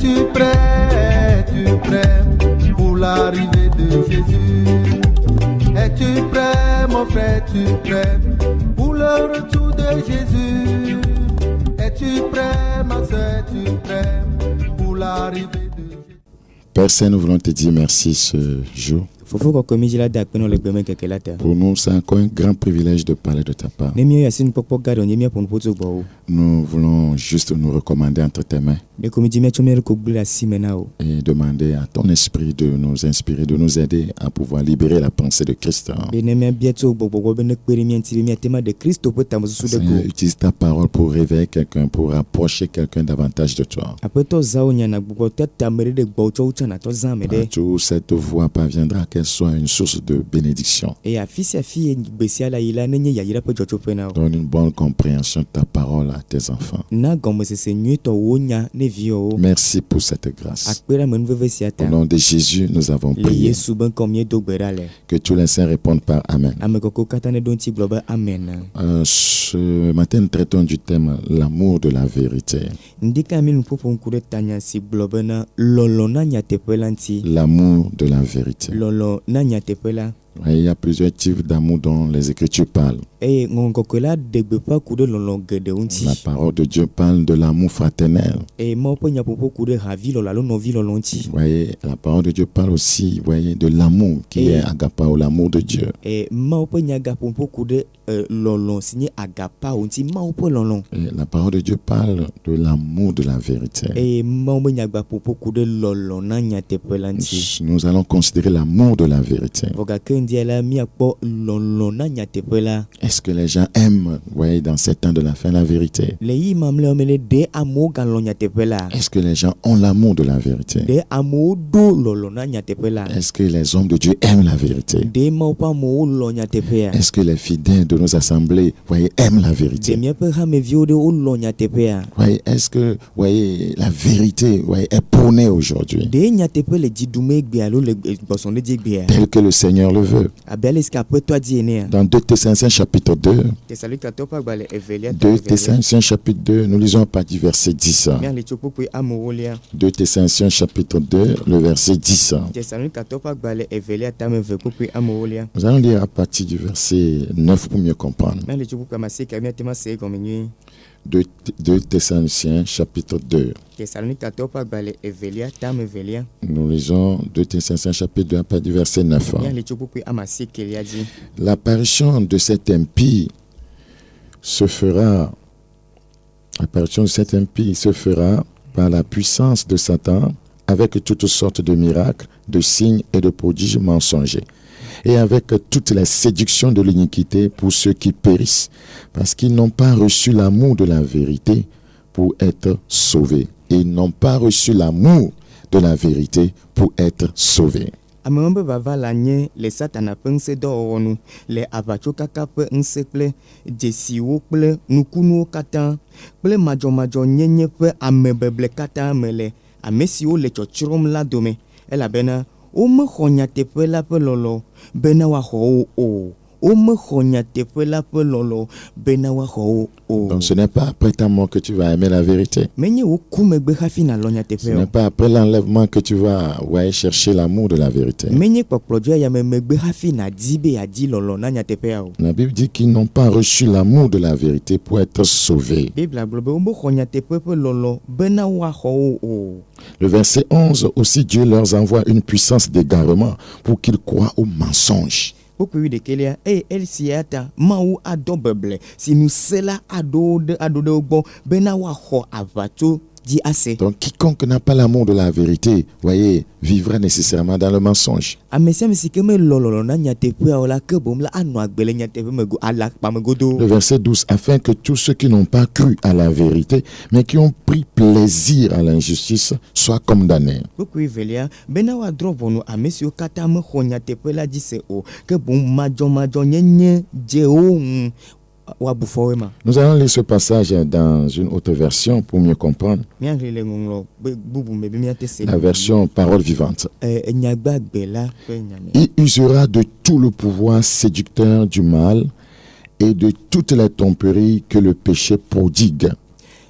Es-tu prêt pour l'arrivée de Jésus? Es-tu prêt, mon frère, es-tu prêt pour le retour de Jésus? Es-tu prêt, ma soeur, es-tu prêt pour l'arrivée de Jésus? Père Saint, nous voulons te dire merci ce jour. Pour nous, c'est encore un grand privilège de parler de ta part. Nous voulons juste nous recommander entre tes mains et demander à ton esprit de nous inspirer, de nous aider à pouvoir libérer la pensée de Christ. Seigneur, utilise ta parole pour réveiller quelqu'un, pour rapprocher quelqu'un davantage de toi. Partout cette voix parviendra, qu'elle soit une source de bénédiction. Donne une bonne compréhension de ta parole à tes enfants. Merci pour cette grâce. Au nom de Jésus, nous avons prié. Que tous les saints répondent par Amen. Ce matin, nous traitons du thème l'amour de la vérité. L'amour de la vérité. Il y a plusieurs types d'amour dont les Écritures parlent. La parole de Dieu parle de l'amour fraternel. Voyez, la parole de Dieu parle aussi, voyez, de l'amour qui est agapao, l'amour de Dieu. Et la parole de Dieu parle de l'amour de la vérité. Nous allons considérer l'amour de la vérité. Est-ce que les gens aiment, voyez, dans ces temps de la fin, la vérité? Est-ce que les gens ont l'amour de la vérité? Est-ce que les hommes de Dieu aiment la vérité? Est-ce que les fidèles de nos assemblées, voyez, aiment la vérité? Voyez, est-ce que, voyez, la vérité, voyez, est prônée aujourd'hui tel que le Seigneur le veut? Dans 2 Thessaloniciens chapitre 2, 2 Thessaloniciens chapitre 2, nous lisons à partir du verset 10. 2 Thessaloniciens chapitre 2, le verset 10. Nous allons lire à partir du verset 9 pour mieux comprendre. 2 Thessaloniciens chapitre 2. Nous lisons 2 Thessaloniciens chapitre 2 à partir du verset 9. L'apparition de cet impie se fera par la puissance de Satan avec toutes sortes de miracles, de signes et de prodiges mensongers, et avec toutes les séductions de l'iniquité pour ceux qui périssent, parce qu'ils n'ont pas reçu l'amour de la vérité pour être sauvés. Ils n'ont pas reçu l'amour de la vérité pour être sauvés. Donc ce n'est pas après ta mort que tu vas aimer la vérité. Ce n'est pas après l'enlèvement que tu vas chercher l'amour de la vérité. La Bible dit qu'ils n'ont pas reçu l'amour de la vérité pour être sauvés. Le verset 11, aussi Dieu leur envoie une puissance d'égarement pour qu'ils croient aux mensonges. Donc quiconque n'a pas l'amour de la vérité, voyez, vivra nécessairement dans le mensonge. Le verset 12, afin que tous ceux qui n'ont pas cru à la vérité, mais qui ont pris plaisir à l'injustice, soient condamnés. Nous allons lire ce passage dans une autre version pour mieux comprendre. La version parole vivante. Il usera de tout le pouvoir séducteur du mal et de toutes les tromperies que le péché prodigue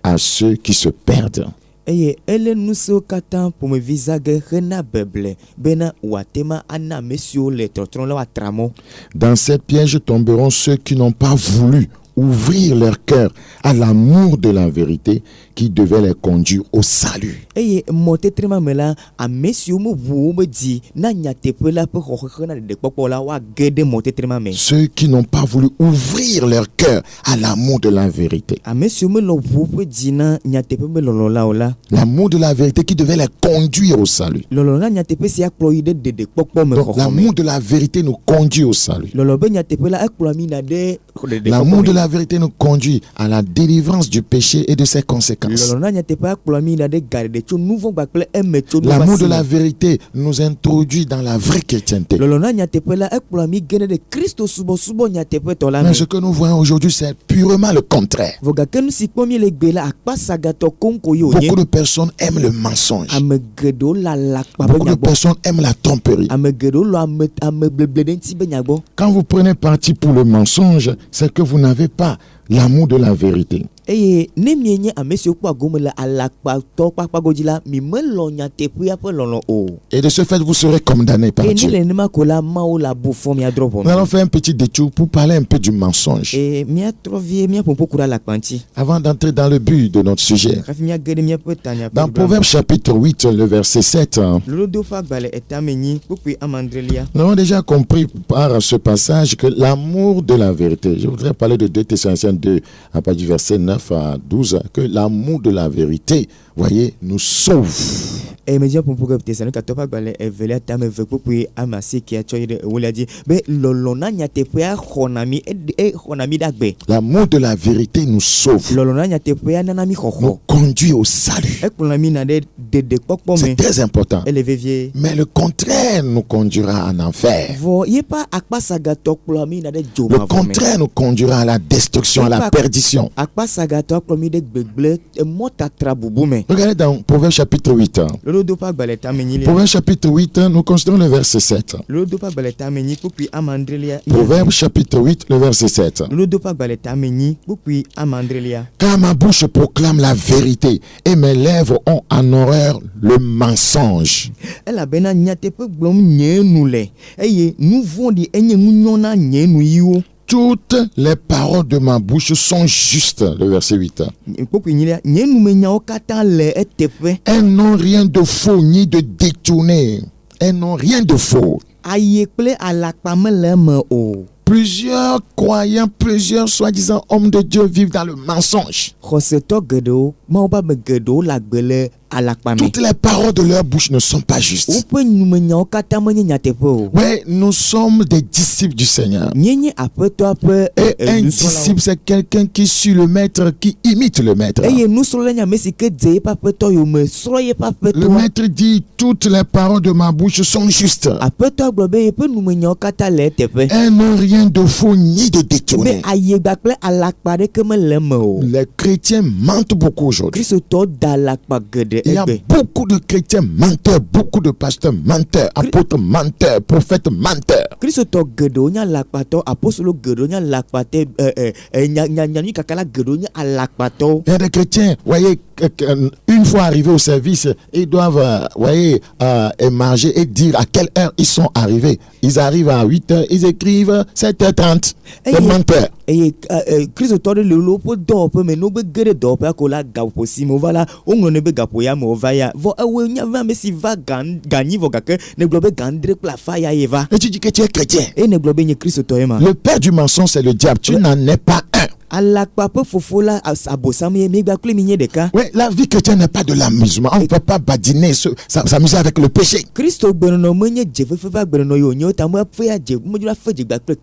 à ceux qui se perdent. eye ele nu siwo katã ƒomevi zage hena beble bena wòatema ana ame siwo le trɔtrɔm le woatra mɔ. Dans ces pièges tomberont ceux qui n'ont pas voulu ouvrir leur cœur à l'amour de la vérité qui devait les conduire au salut. Eye mɔtetrema me la ame siwo meʋu wobe dzi na nyateƒe la ƒe xɔxexe na ɖeɖekpɔkpɔ la woage ɖe mɔtetrema me. Ceux qui n'ont pas voulu ouvrir leur cœur à l'amour de la vérité. Ame siwo melɔ ʋu woƒe dzi na nyateƒe be lɔlɔ la o la. L'amour de la vérité qui devait les conduire au salut. Lɔlɔ na nyateƒe sia kplɔ yi ɖe ɖeɖekpɔkpɔ me Donc xɔxɔ me. l'amour de la vérité nous conduit au salut. Lɔlɔ be nyateƒe la ekplɔ mi na ɖe L'amour de ɖeɖekpɔkpɔ me. la vérité nous conduit à la délivrance du péché et de ses conséquences. Lɔlɔ na nyateƒe ekplɔ mi na ɖe ga ɖeɖe tso nu vɔ̃ kpakple eme tso nu L'amour vasi de me. la vérité nous introduit dans la vraie chrétienté. Lɔlɔ na nyateƒe la ekplɔ mi ge ɖe Kristo subɔsubɔ nyateƒetɔ la me. Mais ce que nous voyons aujourd'hui, c'est purement le contraire. Vɔ gake nu si kpɔm mi le gbe la akpasagatɔ konko ye wònye. Beaucoup de personnes aiment le mensonge. Ame geɖewo le alakpa be Beaucoup de nyagbɔ. personnes aiment la tromperie. Ame geɖewo le ame bleble ɖe ŋuti be nyagbɔ. Quand vous prenez parti pour le mensonge, c'est que vous n'avez pas l'amour de la vérité. Eye ne mienye ame siwo kpɔ agome le alakpatɔ kpakpa godzi la mi melɔ nyateƒea ƒe lɔlɔ o. Et de ce fait, vous serez condamné par Eye ne Dieu. le nenema ko la Mawu le abo fɔ miadrɔ Nous allons ʋɔnu. faire un petit détour pour parler un peu du mensonge. Eye miatrɔ vie miaƒoƒo ku ɖe alakpa ŋuti. Avant d'entrer dans le but de notre sujet. Hafi miage ɖe miaƒe tanya Dans Proverbe chapitre 8, le verset 7, Lolodo ƒe agbalẽ etame nyi kpukpui amandrelia. nous avons déjà compris par ce passage que l'amour de la vérité, je voudrais parler de 2 Thessaloniciens 2, à partir du verset 9 à 12, que l'amour de la vérité, voyez, nous sauve. Eye medze ƒoƒo ke Tesalonike ƒe agbalẽ evelia tame eve kpukpui ame asiekea tsɔ yi ɖe ewolia dzi be lɔlɔ na nyateƒea xɔna mi xɔna mi ɖe agbe. L'amour de la vérité nous sauve, Lɔlɔ na nyateƒea nana mi xɔxɔ. nous conduit au salut. Ekplɔna mi na ɖe ɖeɖekpɔkpɔ me. C'est très important. Ele vevie. Mais le contraire nous conduira en enfer. Vɔ yeƒe akpasagatɔ kplɔ mi na ɖe Le dzomavɔ me. contraire nous conduira à la destruction, à la perdition. Akpasagatɔ kplɔ mi ɖe gbegble mɔtatra bubu me. Regardez dans Proverbe chapitre 8. Lolodo ƒe agbalẽ tame nyi lia. Proverbe chapitre 8, nous considérons le verset 7. Lolodo ƒe agbalẽ tame nyi kpukpui amandrelia. Proverbe chapitre 8, le verset 7. Lolodo ƒe agbalẽ tame nyi kpukpui amandrelia. Car ma bouche proclame la vérité et mes lèvres ont en horreur le mensonge. Elabena nyateƒe gblɔm nye nu le eye nu vɔ̃ɖi enye ŋunyɔ na nye nu yiwo. Toutes les paroles de ma bouche sont justes. Le verset 8. Kpukpui nyilia nye numenyawo katã le eteƒe. Elles n'ont rien de faux ni de détourné. Elles n'ont rien de faux. Aye kple alakpa mele eme o. Plusieurs croyants, plusieurs soi-disant hommes de Dieu vivent dans le mensonge. Xɔsetɔ geɖewo Mawu ƒe ame geɖewo le agbe le alakpa me. Toutes les paroles de leur bouche ne sont pas justes. Woƒe numenyawo katã menye nyateƒe o. Oui, nous sommes des disciples du Seigneur. Nye aƒetɔa ƒe Et un disciple, c'est quelqu'un qui suit le maître, qui imite le maître. eye nusrɔ̃la nye ame si ke dze yeƒe aƒetɔ yome srɔ̃ yeƒe Le aƒetɔa. maître dit, toutes les paroles de ma bouche sont justes. Aƒetɔa gblɔ be yeƒe numenyawo katã le eteƒe. Elles n'ont rien de faux ni de Be détourné. ayegba kple alakpa ɖeke mele eme o. Les chrétiens mentent beaucoup aujourd'hui. Kristotɔwo da alakpa geɖe Il y a egbe. beaucoup de chrétiens menteurs, beaucoup de pasteurs menteurs, apôtres menteurs, prophètes menteurs. Kristotɔ geɖewo nye alakpatɔ, apostolo geɖewo nye alakpatɔ, nyanyui kakala geɖewo nye alakpatɔwo. Il y a des chrétiens, voyez, une fois arrivés au service, ils doivent, émarger et dire à quelle heure ils sont arrivés. Ils arrivent à 8h, ils écrivent 7h30. Les menteurs. Eye kristotɔ ɖe le woƒe dɔwɔƒe me no be ge ɖe dɔwɔƒea ko la gaƒo si me wova la woŋlɔ ne be gaƒo ya me wova ya vɔ ewoe nye ame si va ganyi vɔ gake ne gblɔ be gãdre kple afa ya ye va. Et tu dis que tu es chrétien. Eye ne gblɔ be nye kristotɔ ye ma. Le père du mensonge, c'est le diable. Tu n'en es pas un. Alakpa ƒe fofo la abosam ye miegba kple mi nye ɖeka. Oui, la vie chrétienne n'est pas de l'amusement. On ne peut pas badiner, s'amuser avec le péché. Kristo gbenɔnɔ menye dzefefe ƒe agbenɔnɔ ye wònye ta meƒe adze medzo aƒe dzegba kple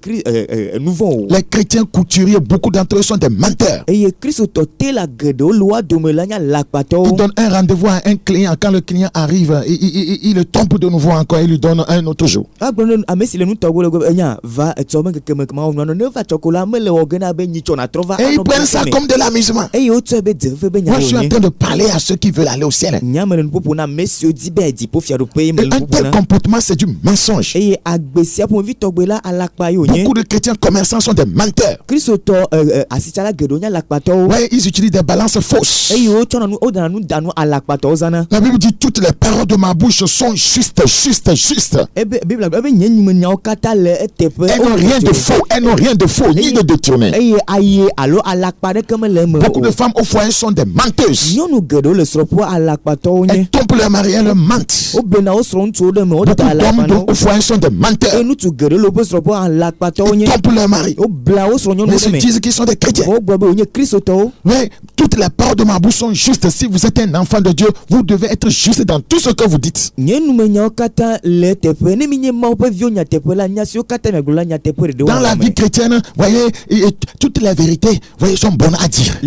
nu vɔ̃ o. Les chrétiens couturiers, beaucoup d'entre eux sont des menteurs. Eye kristotɔ tela geɖewo le woa dome la nye Ils alakpatɔwo. donnent un rendez-vous à un client. Quand le client arrive, il le trompe de nouveau encore. Il lui donne un autre jour. Agblɔ ne ame si le nutɔgbo le gbe enya va etsɔ me keke me kema wɔna ne va tsɔ ko la mele wɔ ge na be nyi tsɔna Et ils prennent ça comme de l'amusement. Moi, je suis en train de parler à ceux qui veulent aller au ciel. Un tel comportement, c'est du mensonge. Beaucoup de chrétiens commerçants sont des menteurs. Ouais, ils utilisent des balances fausses. La Bible dit toutes les paroles de ma bouche sont justes. Elles n'ont rien de faux, ni de détourné. Beaucoup de femmes au foyer sont des menteuses. Elles trompent leur mari, elles mentent. Beaucoup d'hommes au foyer sont des menteurs. Ils trompent leur mari. Mais ils se disent qu'ils sont des chrétiens. Mais toutes les paroles de ma bouche sont justes. Si vous êtes un enfant de Dieu, vous devez être juste dans tout ce que vous dites. Dans la vie chrétienne, voyez, toutes les vérités, voyez, sont bonnes à dire.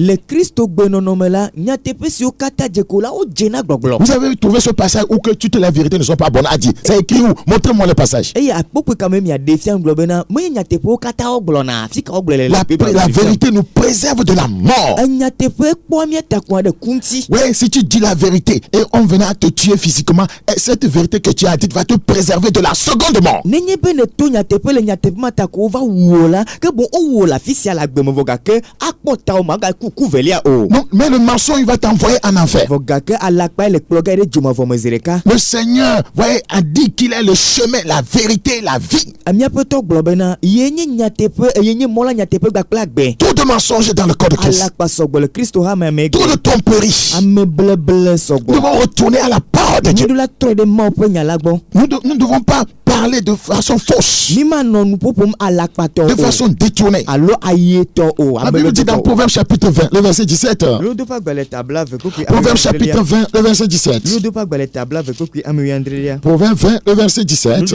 Vous avez trouvé ce passage où que toutes les vérités ne sont pas bonnes à dire. C'est écrit où? Montrez-moi le passage. La vérité nous préserve de la mort. Oui, si tu dis la vérité et on venait à te tuer physiquement, et cette vérité que tu as dite va te préserver de la seconde mort. Non, mais le mensonge il va t'envoyer en enfer. Le Seigneur, voyez, a dit qu'il est le chemin, la vérité, la vie. Tout de mensonge dans le corps de Christ. Tout de tromperie. Nous devons retourner à la parole de Dieu. Nous ne devons pas parler de façon fausse, de façon détournée. La Bible dit dans Proverbe chapitre 20, le verset 17. Proverbe chapitre 20, le verset 17. Proverbe 20, le verset 17.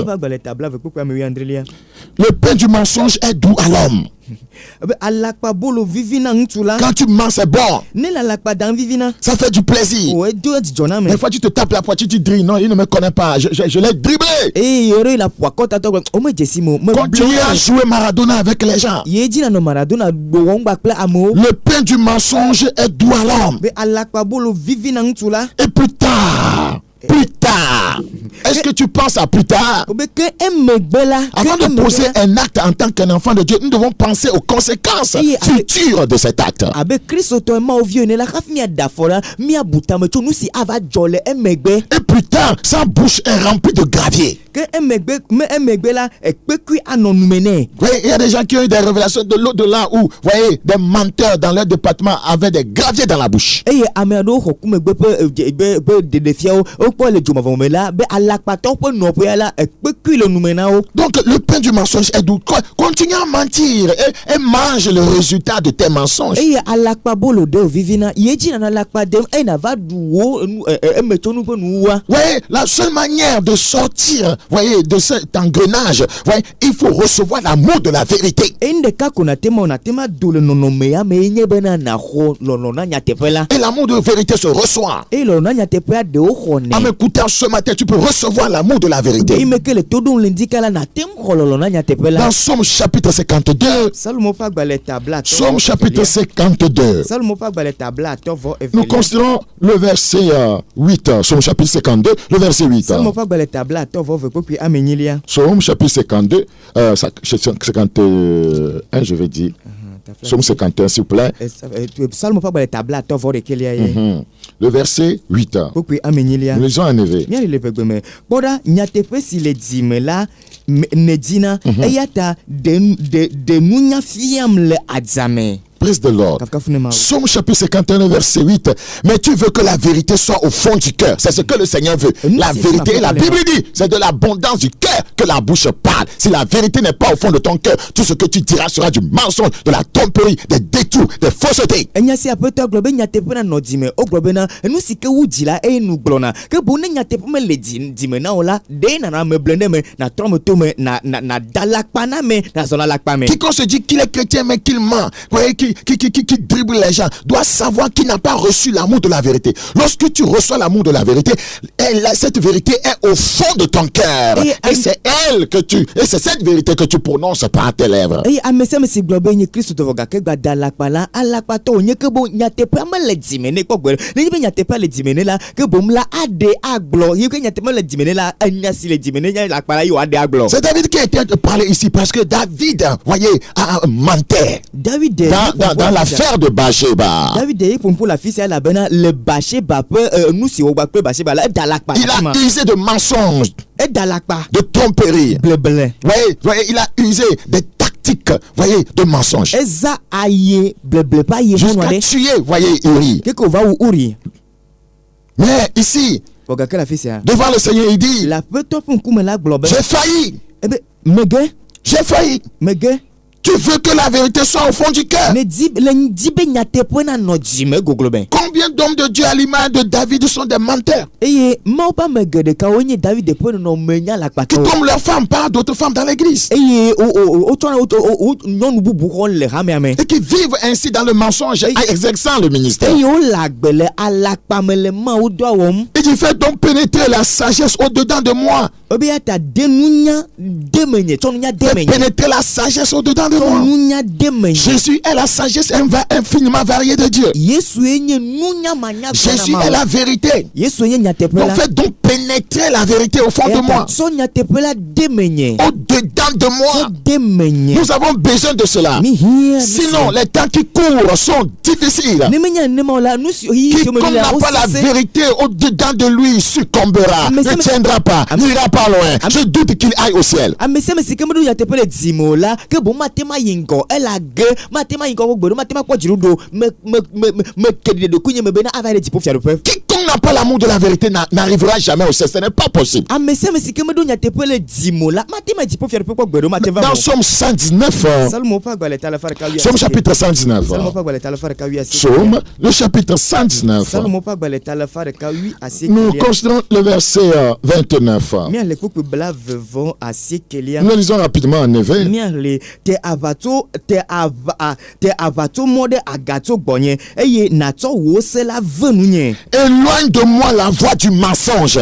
Le pain du mensonge est doux à l'homme. Quand tu mens, c'est bon. Ça fait du plaisir. Des fois, tu te tapes la poitrine, tu dis non, il ne me connaît pas. Je l'ai dribblé. Continuez à jouer Maradona avec les gens. Le pain du mensonge est doux à l'homme. Et plus tard, est-ce que tu penses à plus tard? Avant de poser un acte en tant qu'un enfant de Dieu, nous devons penser aux conséquences futures de cet acte. Et plus tard, sa bouche est remplie de gravier. Oui, il y a des gens qui ont eu des révélations de l'au-delà où, voyez, des menteurs dans leur département avaient des graviers dans la bouche. Donc le pain du mensonge est doux. Continue à mentir et mange le résultat de tes mensonges. Ouais, la seule manière de sortir, voyez, de cet engrenage, voyez, il faut recevoir l'amour de la vérité. Et l'amour de la vérité se reçoit. En m'écoutant ce matin, tu peux recevoir l'amour de la vérité. Dans Somme chapitre 52, Somme chapitre 52, nous considérons le verset 8, Somme chapitre 52, le verset 8. Somme chapitre 52, 51, je vais dire. Somme 51, s'il vous plaît. Le verset 8. Nous lisons en éveil. Praise the Lord. Somme chapitre 51, verset 8. Mais tu veux que la vérité soit au fond du cœur. C'est ce que le Seigneur veut. La vérité, la Bible dit, c'est de l'abondance du cœur que la bouche parle. Si la vérité n'est pas au fond de ton cœur, tout ce que tu diras sera du mensonge, de la tromperie, des détours, des faussetés. Quiconque se dit qu'il est chrétien mais qu'il ment, voyez, qu'il qui dribble les gens doit savoir qu'il n'a pas reçu l'amour de la vérité. Lorsque tu reçois l'amour de la vérité, cette vérité est au fond de ton cœur. Et c'est cette vérité que tu prononces par tes lèvres. Et amesema si globe nye Kristo to voga ke gba dalakpa la alakpa to nye ke bo nyate pa ma le dimene ko gbe ni be nyate pa le dimene la ke bom la ade aglo ye ke nyate ma le dimene la anya si le dimene nya lakpa la yo ade aglo. C'est David qui a été parlé ici parce que David, voyez, a menté David dans l'affaire de Bathsheba. David pour la fille c'est la bena le Bathsheba peut nous si on va peu Bathsheba la dalakpa. Il a usé de mensonges, et dalakpa de tromperie. Bleu. Voyez, il a usé des tactiques, voyez, de mensonges. Eza aye bleu pas ye jusqu'à tuer, voyez, Uri. Qu'est-ce qu'on va ou Uri? Mais ici, devant le Seigneur, il dit, j'ai failli. J'ai failli. Tu veux que la vérité soit au fond du cœur. Combien d'hommes de Dieu à l'image de David sont des menteurs qui tombent leurs femmes par d'autres femmes dans l'église et qui vivent ainsi dans le mensonge exerçant le ministère. Et tu fais donc pénétrer la sagesse au-dedans de moi. Pénétrer la sagesse au-dedans de moi. Jésus est la sagesse infiniment variée de Dieu. Jésus est la vérité. Donc faites donc pénétrer la vérité au fond de moi. Au-dedans de moi. Nous avons besoin de cela. Sinon, les temps qui courent sont difficiles. Quiconque n'a pas la vérité au-dedans de lui succombera, ne tiendra pas, n'ira pas loin. Je doute qu'il aille au ciel. Quiconque n'a pas l'amour de la vérité n'arrivera jamais au ciel. Ce n'est pas possible. Dans Somme 119, Somme chapitre 119, Somme le chapitre 119, nous considérons le verset 29. Nous lisons rapidement en effet. Éloigne de moi la voix du mensonge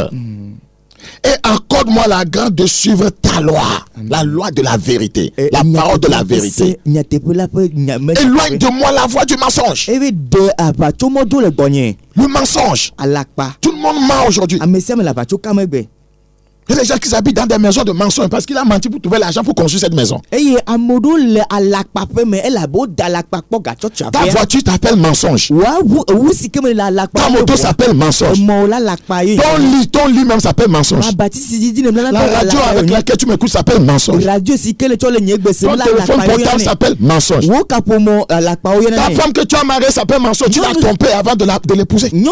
et accorde-moi la grâce de suivre ta loi, la loi de la vérité, la parole de la vérité. Éloigne de moi la voix du mensonge. Le mensonge. Tout le monde ment aujourd'hui. Il y a des gens qui habitent dans des maisons de mensonges parce qu'il a menti pour trouver l'argent pour construire cette maison. Ta voiture t'appelle mensonge. Ta moto s'appelle mensonge. Ton lit même s'appelle mensonge. La radio avec laquelle tu m'écoutes s'appelle mensonge. Ton téléphone portable s'appelle mensonge. Ta femme que tu as mariée s'appelle mensonge. Tu l'as trompée avant de l'épouser. Tu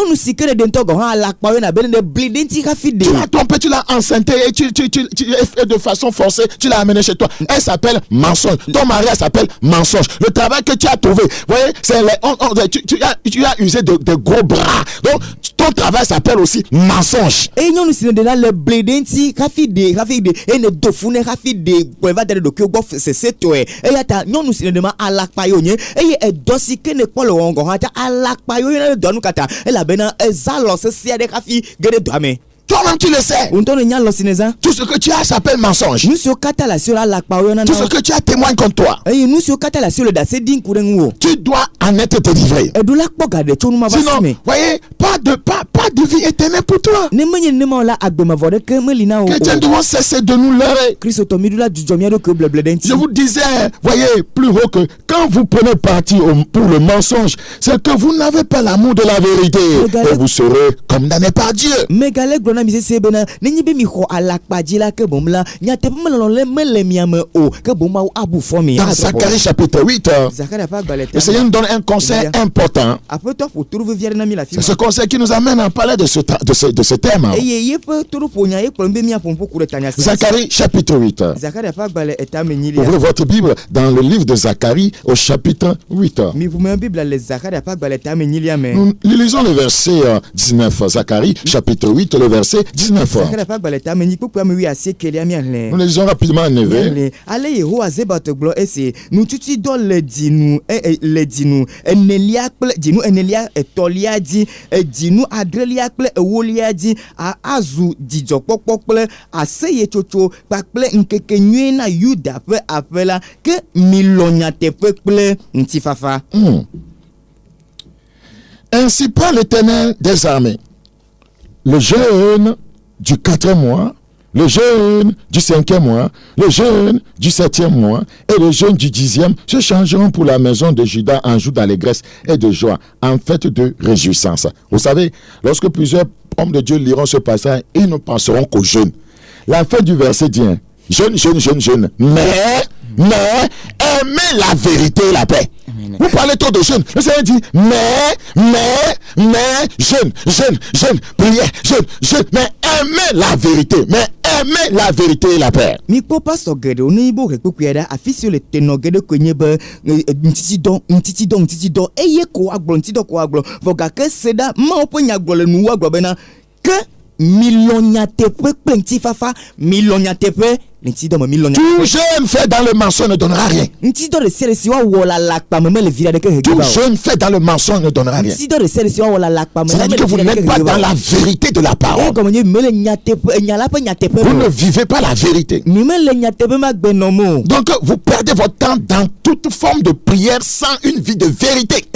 l'as trompée, tu l'as enceinte. Et tu de façon forcée, tu l'as amené chez toi. Elle s'appelle mensonge. Ton mari s'appelle mensonge. Le travail que tu as trouvé, voyez, c'est tu as usé de gros bras. Donc ton travail s'appelle aussi mensonge. Et nous sommes dans le blédenti, et nous sommes dans à la paillonnier et dossier que ne pas le hongo à la paillonnier de nous kata et la bena ezalo c'est des rafi gere dame. Toi-même tu le sais. Tout ce que tu as s'appelle mensonge. Tout ce que tu as témoigne contre toi. Tu dois en être délivré. Sinon, voyez, pas de vie éternelle pour toi. Chrétiens doivent cesser de nous leurrer. Je vous disais, voyez, plus haut que quand vous prenez parti pour le mensonge, c'est que vous n'avez pas l'amour de la vérité. Et vous serez condamné par Dieu. Dans Zacharie chapitre 8, le Seigneur nous donne un conseil important. C'est ce conseil qui nous amène à parler de ce thème. Zacharie chapitre 8. Ouvrez votre Bible dans le livre de Zacharie au chapitre 8. Nous lisons le verset 19. Zacharie chapitre 8, le verset verset 19. Nous le lisons rapidement en éveil. Ale Yehowa zebato glo ese nu tuti do le dinu enelia kple dinu enelia etolia di dinu adrelia kple ewolia di azu didjokpokpo kple aseye tsotso kpakple nkeke nyui na Yuda ƒe aƒe la ke milonya teƒe kple ŋutifafa. Ainsi parle l'Éternel des armées. Le jeûne du 4e mois, le jeûne du 5e mois, le jeûne du 7e mois et le jeûne du 10e se changeront pour la maison de Juda en jour d'allégresse et de joie, en fête de réjouissance. Vous savez, lorsque plusieurs hommes de Dieu liront ce passage, ils ne penseront qu'au jeûne. La fin du verset dit, jeûne, mais aimez la vérité et la paix. Vous parlez trop de jeûne. Le Seigneur dit, mais, jeûne, prière, jeûne, mais aimez la vérité, et la paix. Mi po pastor gede oni bo ke kukueda afisio le teno gede kwenye be ntiti don eye ko agbo voga ke seda ma opo nya agbo le nu agbo bena ke milonya tepe penti fafa milonya tepe. Tout jeûne fait dans le mensonge ne donnera rien. Tout jeûne fait dans le mensonge ne donnera rien. C'est-à-dire que vous n'êtes pas dans la vérité de la parole. Vous ne vivez pas la vérité. Donc vous perdez votre temps dans toute forme de prière sans une vie de vérité.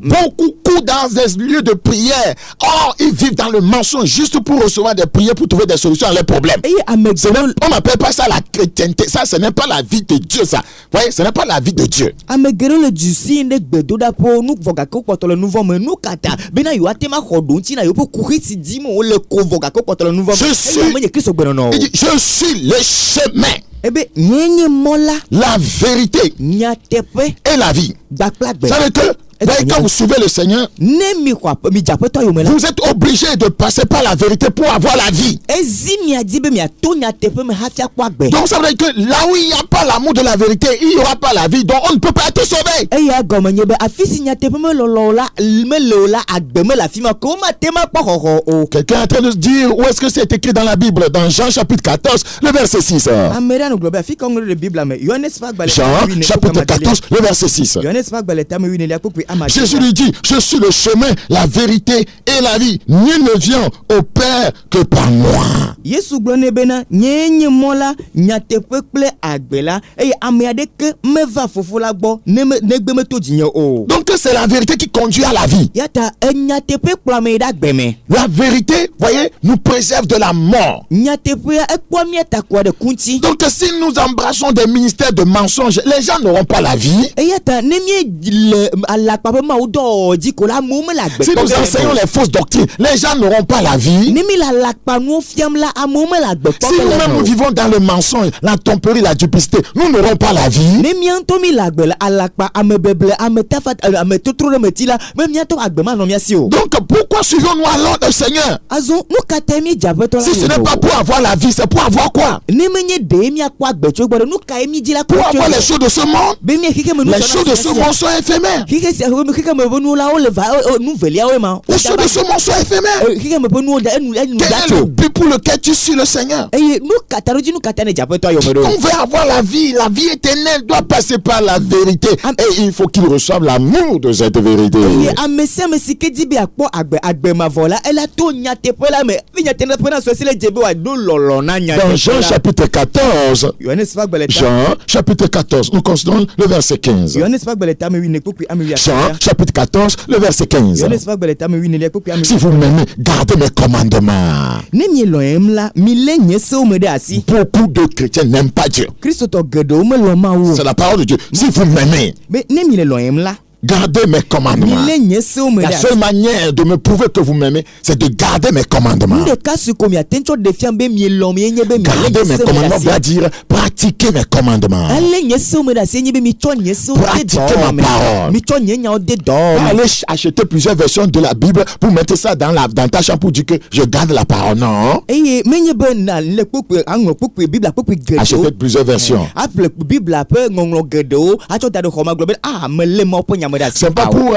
Beaucoup courent dans des lieux de prière. Or, ils vivent dans le mensonge juste pour recevoir des prières, pour trouver des solutions à leurs problèmes. On n'appelle pas ça la chrétienté. Ça, ce n'est pas la vie de Dieu, ça. Vous voyez, ce n'est pas la vie de Dieu. Je suis le chemin, la vérité et la vie. Ça veut dire que quand vous suivez le Seigneur, vous êtes obligé de passer par la vérité pour avoir la vie. Donc ça veut dire que là où il n'y a pas l'amour de la vérité, il n'y aura pas la vie. Donc on ne peut pas être sauvé. Quelqu'un est en train de se dire où est-ce que c'est écrit dans la Bible? Dans Jean chapitre 14, le verset 6. Jean chapitre 14, le verset 6. Jésus lui dit, je suis le chemin, la vérité et la vie. Nul ne vient au Père que par moi. Donc c'est la vérité qui conduit à la vie. La vérité, voyez, nous préserve de la mort. Donc si nous embrassons des ministères de mensonges, les gens n'auront pas la vie. Si nous enseignons les fausses doctrines, les gens n'auront pas la vie. Si nous-mêmes nous vivons dans le mensonge, la tromperie, la duplicité, nous n'aurons pas la vie. Donc pourquoi suivons-nous alors le Seigneur? Si ce n'est pas pour avoir la vie, c'est pour avoir quoi? Pour avoir les choses de ce monde. Les choses de ce monde sont éphémères. Les choses de ce monde sont éphémères. Quel est le but pour lequel tu suis le Seigneur? On veut avoir la vie éternelle doit passer par la vérité. Et il faut qu'il reçoive l'amour de cette vérité. Dans Jean chapitre 14, nous considérons le verset 15. Jean chapitre 14, le verset 15. Si vous m'aimez, gardez mes commandements. Beaucoup de chrétiens n'aiment pas Dieu. C'est la parole de Dieu. Si vous m'aimez, gardez mes commandements. La seule manière de me prouver que vous m'aimez, c'est de garder mes commandements. Garder mes commandements veut dire pratiquer mes commandements. Pratiquer ma parole. Aller acheter plusieurs versions de la Bible pour mettre ça dans ta chambre pour dire que je garde la parole. Non. Acheter plusieurs versions. C'est pas pour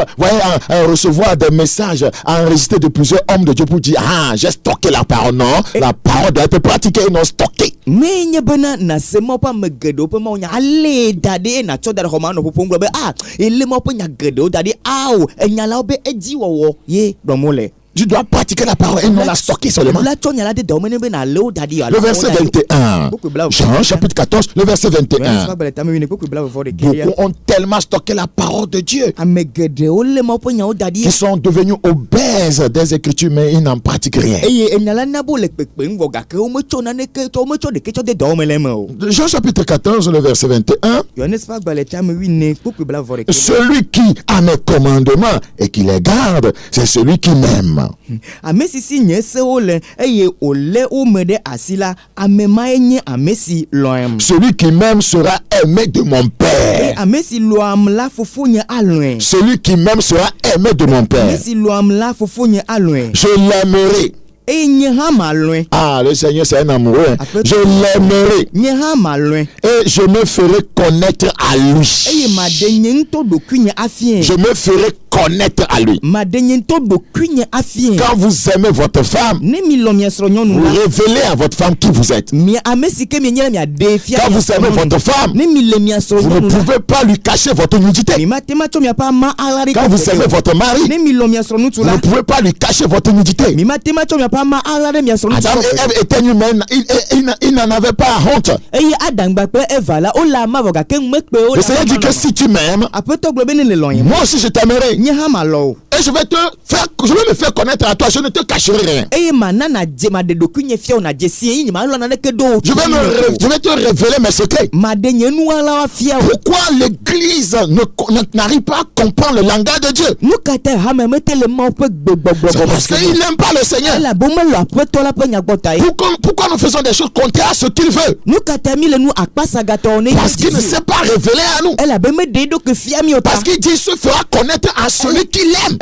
recevoir des messages enregistrés de plusieurs hommes de Dieu pour dire j'ai stocké la parole. Non, la parole doit être pratiquée et non stockée. Mais nye bena na sema pa megedo pe mau nya ale dade na cho dare homa no poponglo be ele mo pe nya gedo dade enya la be eji wowo ye domole. Tu dois pratiquer la parole et non la stocker seulement. Le verset 21. Jean chapitre 14, le verset 21. Beaucoup ont tellement stocké la parole de Dieu qu'ils sont devenus obèses des Écritures, mais ils n'en pratiquent rien. Jean chapitre 14, le verset 21. Celui qui a mes commandements et qui les garde, c'est celui qui m'aime. Amesi nyese ole eye ole omede asila amema enye amesi loam. Celui qui m'aime sera aimé de mon Père. Amesi loam la fofonye aloin. Celui qui m'aime sera aimé de mon Père. Amesi loam la fofonye aloin. Je l'aimerai. Le Seigneur c'est un amoureux. Je l'aimerai et je me ferai connaître à lui. Je me ferai connaître à lui. Quand vous aimez votre femme, vous révélez à votre femme qui vous êtes. Quand vous aimez votre femme, vous ne pouvez pas lui cacher votre nudité. Quand vous aimez votre mari, vous ne pouvez pas lui cacher votre nudité. Adam et Ève étaient humains, ils n'en avaient pas honte. Le Seigneur dit que si tu m'aimes, moi aussi je t'aimerai. Et je vais me faire connaître à toi, je ne te cacherai rien. Je vais te révéler mes secrets. Pourquoi l'Église n'arrive pas à comprendre le langage de Dieu? C'est parce qu'il n'aime pas le Seigneur. Pourquoi nous faisons des choses contraires à ce qu'il veut? Parce qu'il ne s'est pas révélé à nous. Parce qu'il dit se fera connaître à celui qui l'aime.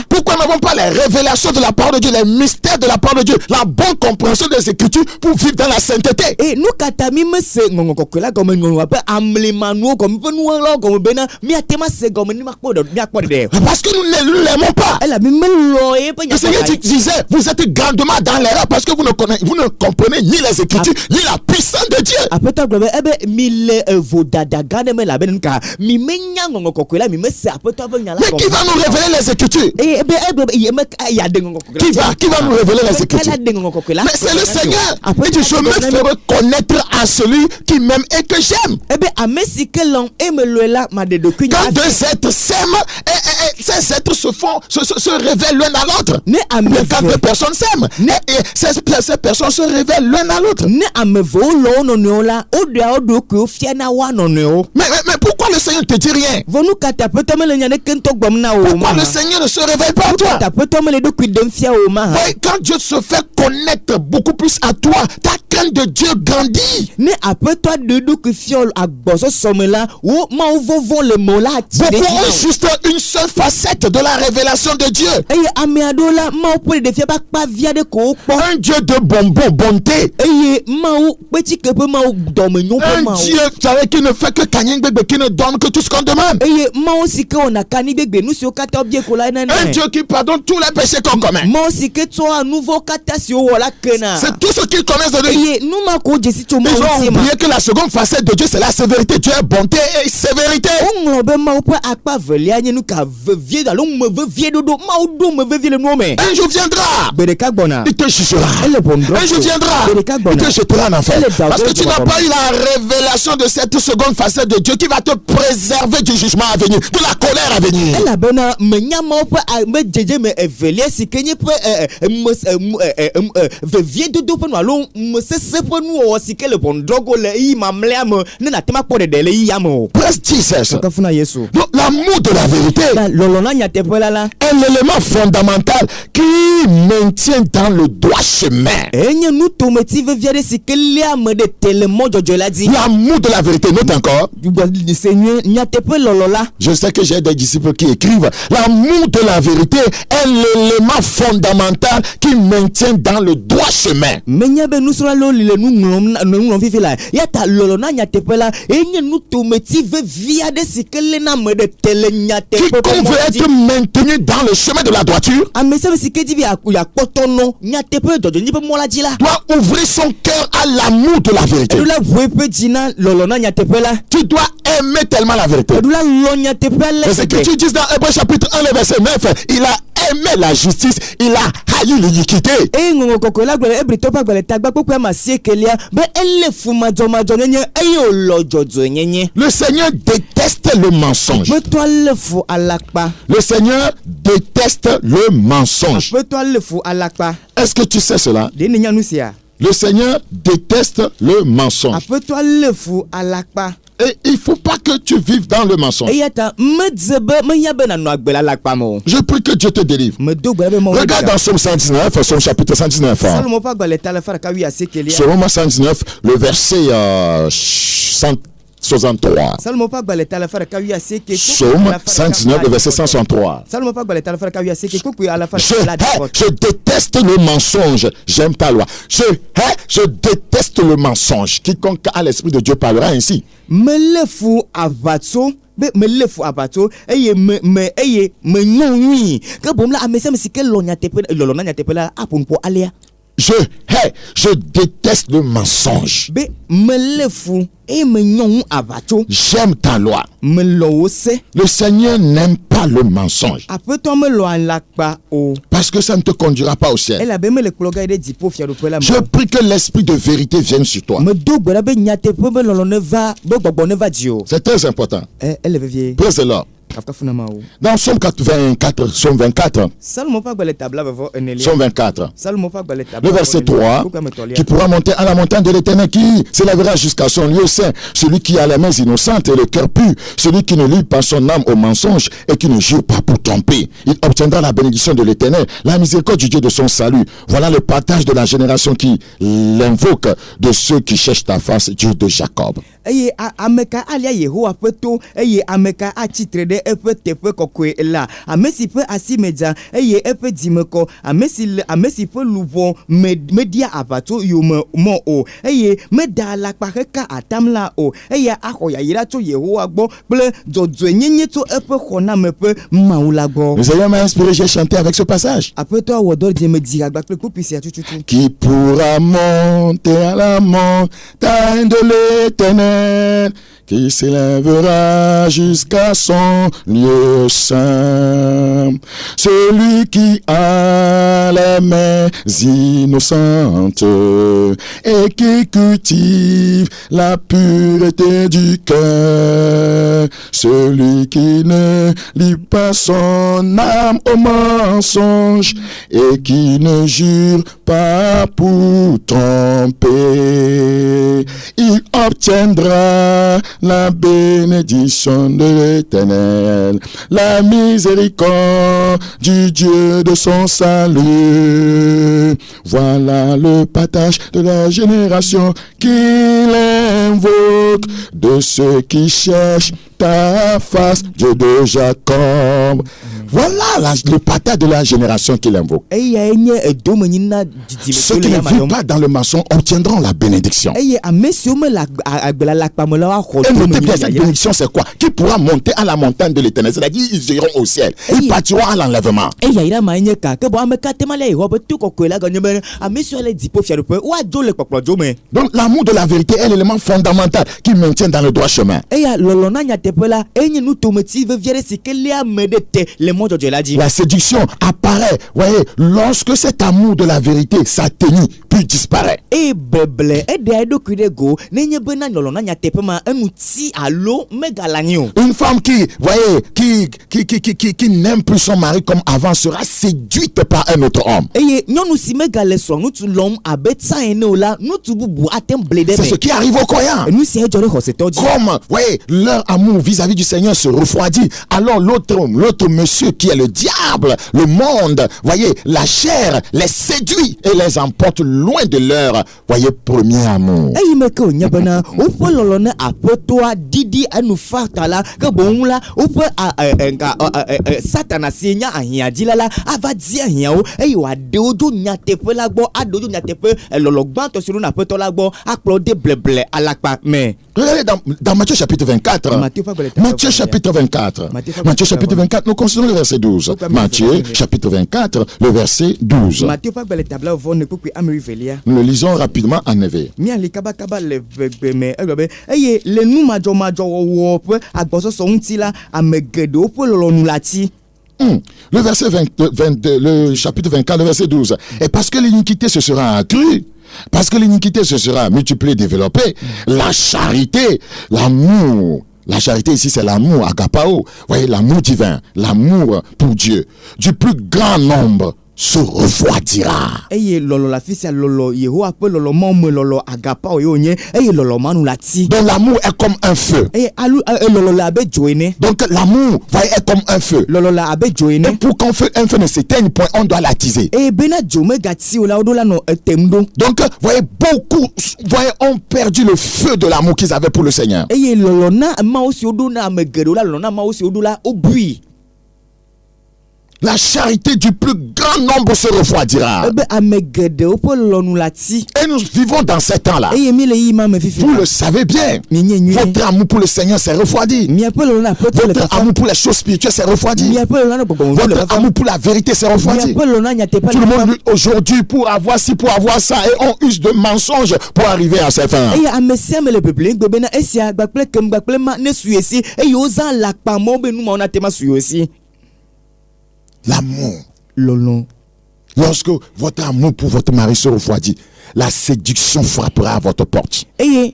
Pourquoi n'avons pas les révélations de la parole de Dieu, les mystères de la parole de Dieu, la bonne compréhension des Écritures pour vivre dans la sainteté? Parce que nous ne l'aimons pas. Le Seigneur disait, vous êtes grandement dans l'erreur parce que vous ne comprenez ni les Écritures, ni la puissance de Dieu. Mais qui va nous révéler les Écritures? Qui va nous révéler les Écritures? Mais c'est le Seigneur. Il dit, je me ferai connaître à celui qui m'aime et que j'aime. Quand deux êtres s'aiment, ces êtres se révèlent l'un à l'autre. Mais quand deux personnes s'aiment, ces personnes se révèlent l'un à l'autre. Mais pourquoi le Seigneur ne te dit rien? Pourquoi le Seigneur ne se révèle pas à toi? Quand Dieu se fait connaître beaucoup plus à toi, ta crainte de Dieu grandit. Beaucoup ont juste une seule facette de la révélation de Dieu. Un Dieu de bonté. Un Dieu qui ne fait que qui ne donne que tout ce qu'on demande. Un Dieu qui pardonne tous les péchés qu'on commet. C'est tout ce qu'ils connaissent de lui. Ils ont oublié que la seconde facette de Dieu c'est la sévérité. Dieu est bonté et sévérité. Un jour viendra, il te jugera. Un jour viendra, il te jettera en enfer. Parce que tu n'as pas eu la révélation de cette seconde facette de Dieu qui va te préserver du jugement à venir, de la colère à venir. Donc l'amour de la vérité est l'élément fondamental qui maintient dans le droit chemin. L'amour de la vérité, note encore. Je sais que j'ai des disciples qui écrivent. L'amour de la vérité est l'élément fondamental qui maintient dans le droit chemin. Quiconque veut être maintenu dans le chemin de la droiture doit ouvrir son cœur à l'amour de la vérité. Tu dois aimer tellement la vérité. Les Écritures disent dans Hébreux chapitre 1, le verset 9, il a aimé la justice, il a haï l'iniquité. Le Seigneur déteste le mensonge. Le Seigneur déteste le mensonge. Est-ce que tu sais cela? Le Seigneur déteste le mensonge. Et il ne faut pas que tu vives dans le mensonge. Je prie que Dieu te délivre. Regarde dans Psaume 119, Psaume chapitre 119. Psaume 119, le verset 163. Psaume 119, le verset 163. Je déteste le mensonge, j'aime ta loi. Je déteste le mensonge. Quiconque a l'esprit de Dieu parlera ainsi. Je déteste le mensonge. J'aime ta loi. Le Seigneur n'aime pas le mensonge. Parce que ça ne te conduira pas au ciel. Je prie que l'esprit de vérité vienne sur toi. C'est très important. Praise the Lord. Dans Psaume 24, Psaume 24, le verset 3, qui pourra monter à la montagne de l'Éternel, qui s'élèvera jusqu'à son lieu saint, celui qui a les mains innocentes et le cœur pur, celui qui ne lie pas son âme au mensonge et qui ne jure pas pour tromper. Il obtiendra la bénédiction de l'Éternel, la miséricorde du Dieu de son salut. Voilà le partage de la génération qui l'invoque, de ceux qui cherchent ta face, Dieu de Jacob. Nous ayons inspiré, j'ai chanté avec ce passage. Qui pourra monter à la montagne de l'Éternel, qui s'élèvera jusqu'à son lieu saint. Celui qui a les mains innocentes et qui cultive la pureté du cœur. Celui qui ne lie pas son âme au mensonge et qui ne jure pas pour tromper. Il obtiendra la bénédiction de l'Éternel, la miséricorde du Dieu de son salut. Voilà le partage de la génération qu'il invoque, de ceux qui cherchent ta face, Dieu de Jacob. Voilà le partage de la génération qu'il invoque. Ceux qui ne vivent pas dans le mensonge obtiendront la bénédiction. Et notez bien, cette bénédiction, c'est quoi? Qui pourra monter à la montagne de l'Éternel? C'est-à-dire, ils iront au ciel. Ils partiront à l'enlèvement. Donc, l'amour de la vérité est l'élément fondamental qui maintient dans le droit chemin. La séduction apparaît, voyez, lorsque cet amour de la vérité s'atténue puis disparaît. Une femme qui, voyez, qui n'aime plus son mari comme avant sera séduite par un autre homme. C'est ce qui arrive aux croyants. Comme, voyez, leur amour vis-à-vis du Seigneur se refroidit, alors l'autre monsieur qui est le diable, le monde, voyez, la chair les séduit et les emporte loin loin de leur, voyez, premier amour. eyi me ke onye bena woƒe lɔlɔ ne aƒetɔa didi enufata la ke boŋ la woƒe satana si nya ahiadzila la ava di ahiawo eye wòaɖe wo dzo nyateƒe la gbɔ aɖe wo dzo nyateƒe lɔlɔ gbãtɔ si ɖo na aƒetɔ la gbɔ akplɔ de bleble alakpa me. Regardez dans Matthieu chapitre 24. Matthieu chapitre 24. Matthieu chapitre 24, nous considérons le verset 12. Matthieu chapitre 24, le verset 12. Nous le lisons rapidement en éveil. Le verset 22, le chapitre 24, le verset 12. Et parce que l'iniquité se sera accrue, parce que l'iniquité se sera multipliée, développée, la charité, l'amour. La charité ici, c'est l'amour, agapao. Vous voyez, l'amour divin, l'amour pour Dieu, du plus grand nombre se refroidira. Donc l'amour est comme un feu. Donc l'amour est comme un feu. Et pour qu'un feu ne s'éteigne point, on doit l'attiser. Donc voyez, beaucoup ont perdu le feu de l'amour qu'ils avaient pour le Seigneur. La charité du plus grand nombre se refroidira. Et nous vivons dans ces temps-là. Vous le savez bien. Votre amour pour le Seigneur s'est refroidi. Votre amour pour les choses spirituelles s'est refroidi. Votre amour pour la vérité s'est refroidi. Tout le monde aujourd'hui pour avoir ci, pour avoir ça, et on use de mensonges pour arriver à ses fins. L'amour. Lorsque votre amour pour votre mari se refroidit, la séduction frappera à votre porte. Chrétien,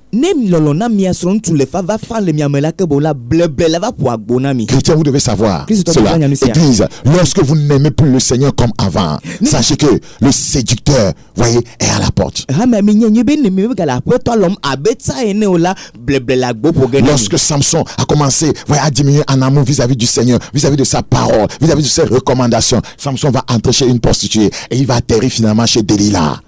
vous devez savoir cela. Église, lorsque vous n'aimez plus le Seigneur comme avant, sachez que le séducteur, voyez, est à la porte. Lorsque Samson a commencé, voyez, à diminuer en amour vis-à-vis du Seigneur, vis-à-vis de sa parole, vis-à-vis de ses recommandations, Samson va entrer chez une prostituée et il va atterrir finalement chez Delilah.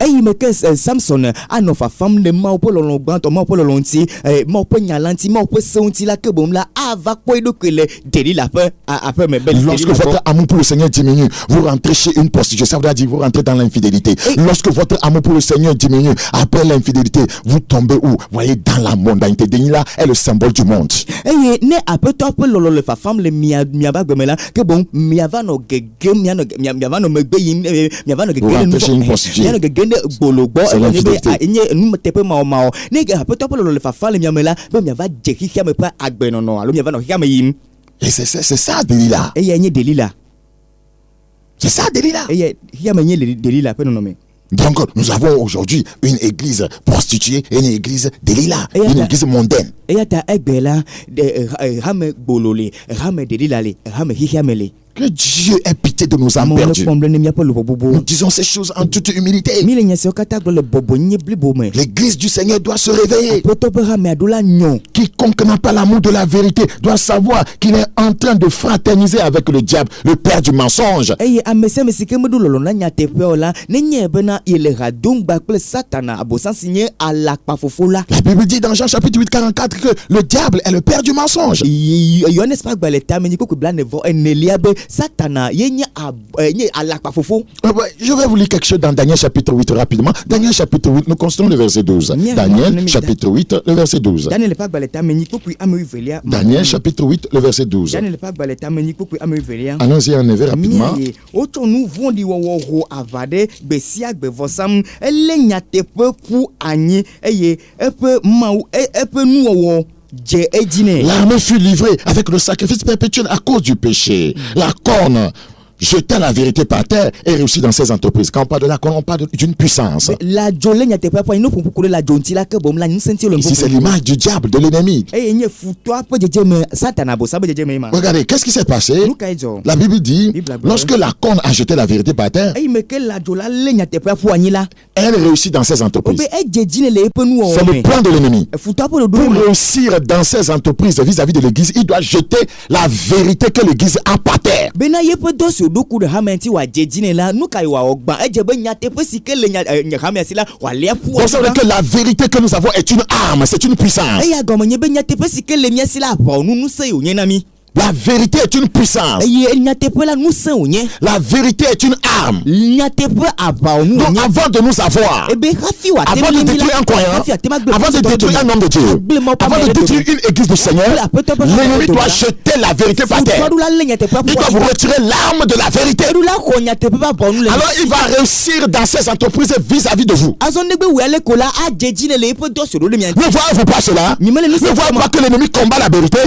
Samson anofa femme de maupololon gbanto maupololonti maupenyalanti maupesunti la kebom la ava koido kele Delilah après mes belles. Lorsque votre amour pour le Seigneur diminue, vous rentrez chez une prostituée, ça veut dire vous rentrez dans l'infidélité. Lorsque votre amour pour le Seigneur diminue après l'infidélité, vous tombez où? Vous voyez, dans la mondanité. Delilah est le symbole du monde. Ne après toi peu lolo le femme le miaba gomela que bon miava no gegem miava no megbeim miava no gegem vous rentrez chez une prostituée. miava no gegende bolobo enye nous tepe mao nega après toi peu lolo le femme le miamela be miava jeki hiame pa agbenono alo miava no hiame yim. Et c'est ça Delilah. Et il y a Delilah. C'est ça Delilah. Et il y a Delilah peu nommé. Donc nous avons aujourd'hui une église prostituée et une église Delilah, une église mondaine. Et il y a Egbela rame bololé, rame Delilah, rame hiamele. Que Dieu ait pitié de nos âmes perdues. Nous disons ces choses en toute humilité. L'église du Seigneur doit se réveiller. Quiconque n'a pas l'amour de la vérité doit savoir qu'il est en train de fraterniser avec le diable, le père du mensonge. La Bible dit dans Jean chapitre 8, 44 que le diable est le père du mensonge. Je vais vous lire quelque chose dans Daniel chapitre 8 rapidement. Daniel chapitre 8, nous constatons le verset 12. Daniel chapitre 8, le verset 12. Daniel chapitre 8, le verset 12. Allons-y en éveil rapidement. L'armée fut livrée avec le sacrifice perpétuel à cause du péché. La corne jeter la vérité par terre et réussir dans ses entreprises. Quand on parle de la corne, on parle d'une puissance. Ici, c'est l'image du diable, de l'ennemi. Regardez, qu'est-ce qui s'est passé? La Bible dit, lorsque la corne a jeté la vérité par terre, elle réussit dans ses entreprises. C'est le plan de l'ennemi. Pour réussir dans ses entreprises vis-à-vis de l'église, il doit jeter la vérité que l'église a par terre. doku de hamenti wa jejine la nuka wa ogba ejebe nyate pesike le nyamesi la wa lepu. Vous savez que la vérité que nous avons est une arme, c'est une puissance. Eya gomo nyebe nyate pesike le miesi la ba onu nu se yo nyenami. La vérité est une puissance. La vérité est une arme. Donc avant de nous avoir, avant de détruire un croyant, avant de détruire un homme de Dieu, avant de détruire une église du Seigneur, l'ennemi doit jeter la vérité par terre. Il doit vous retirer l'arme de la vérité. Alors il va réussir dans ses entreprises vis-à-vis de vous. Ne voyez-vous pas cela? Ne voyez-vous pas que l'ennemi combat la vérité?